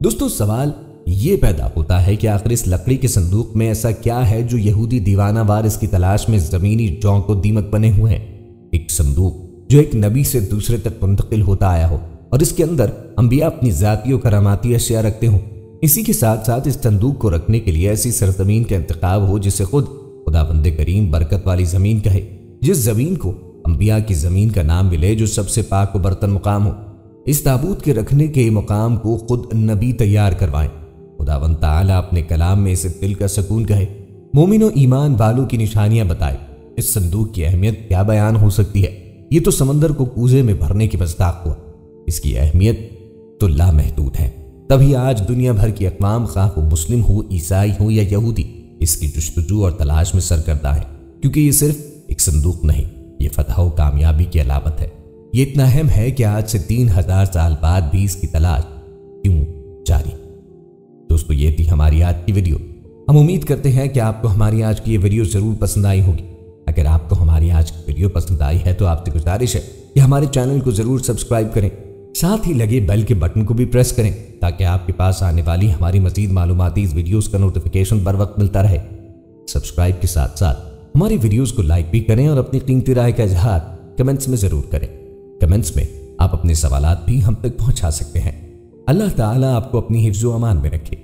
دوستو، سوال یہ پیدا ہوتا ہے کہ آخر اس لکڑی کے صندوق میں ایسا کیا ہے جو یہودی دیوانہ وار اس کی تلاش میں زمینی جونک و دیمک بنے ہوئے ہیں؟ ایک صندوق جو ایک نبی سے دوسرے تک منتقل ہوتا آیا ہو اور اس کے اندر انبیاء اپنی ذاتی و کراماتی اشیاء رکھتے ہوں۔ اسی کے ساتھ ساتھ اس صندوق کو رکھنے کے لیے ایسی سرزمین کا انتخاب ہو جسے خود خداوند کریم برکت والی زمین کہے، جس زمین کو انبیاء کی زمین کا نام ملے، جو سب سے پاک و برتن مقام ہو۔ اس تابوت کے رکھنے کے مقام کو خود نبی تیار کروائیں۔ خداوند تعالیٰ اپنے کلام میں اسے دل کا سکون کہے، مومن و ایمان والوں کی نشانیاں بتائے۔ اس صندوق کی اہمیت کیا بیان ہو سکتی ہے؟ یہ تو سمندر کو کوزے میں بھرنے کی مصداق ہوا۔ اس کی اہمیت تو لامحدود ہے، تبھی آج دنیا بھر کی اقوام، خواہ وہ مسلم ہو، عیسائی ہو یا یہودی، اس کی جستجو اور تلاش میں سرگرداں ہیں، کیونکہ یہ صرف ایک صندوق نہیں، یہ فتح و کامیابی کی علامت ہے۔ یہ اتنا اہم ہے کہ آج سے 3000 سال بعد بھی اس کی تلاش کیوں جاری۔ دوستو، یہ تھی ہماری آج کی ویڈیو۔ ہم امید کرتے ہیں کہ آپ کو ہماری آج کی یہ ویڈیو ضرور پسند آئی ہوگی۔ اگر آپ کو ہماری آج کی ویڈیو پسند آئی ہے تو آپ سے گزارش ہے کہ ہمارے چینل کو ضرور سبسکرائب کریں، ساتھ ہی لگے بیل کے بٹن کو بھی پریس کریں تاکہ آپ کے پاس آنے والی ہماری مزید معلوماتی ویڈیوز کا نوٹیفیکیشن بر وقت ملتا رہے۔ سبسکرائب کے ساتھ ساتھ ہماری ویڈیوز کو لائک بھی کریں اور اپنی قیمتی رائے کا اظہار کمنٹس میں ضرور کریں۔ کمنٹس میں آپ اپنے سوالات بھی ہم تک پہنچا سکتے ہیں۔ اللہ تعالیٰ آپ کو اپنی حفظ و امان میں رکھے۔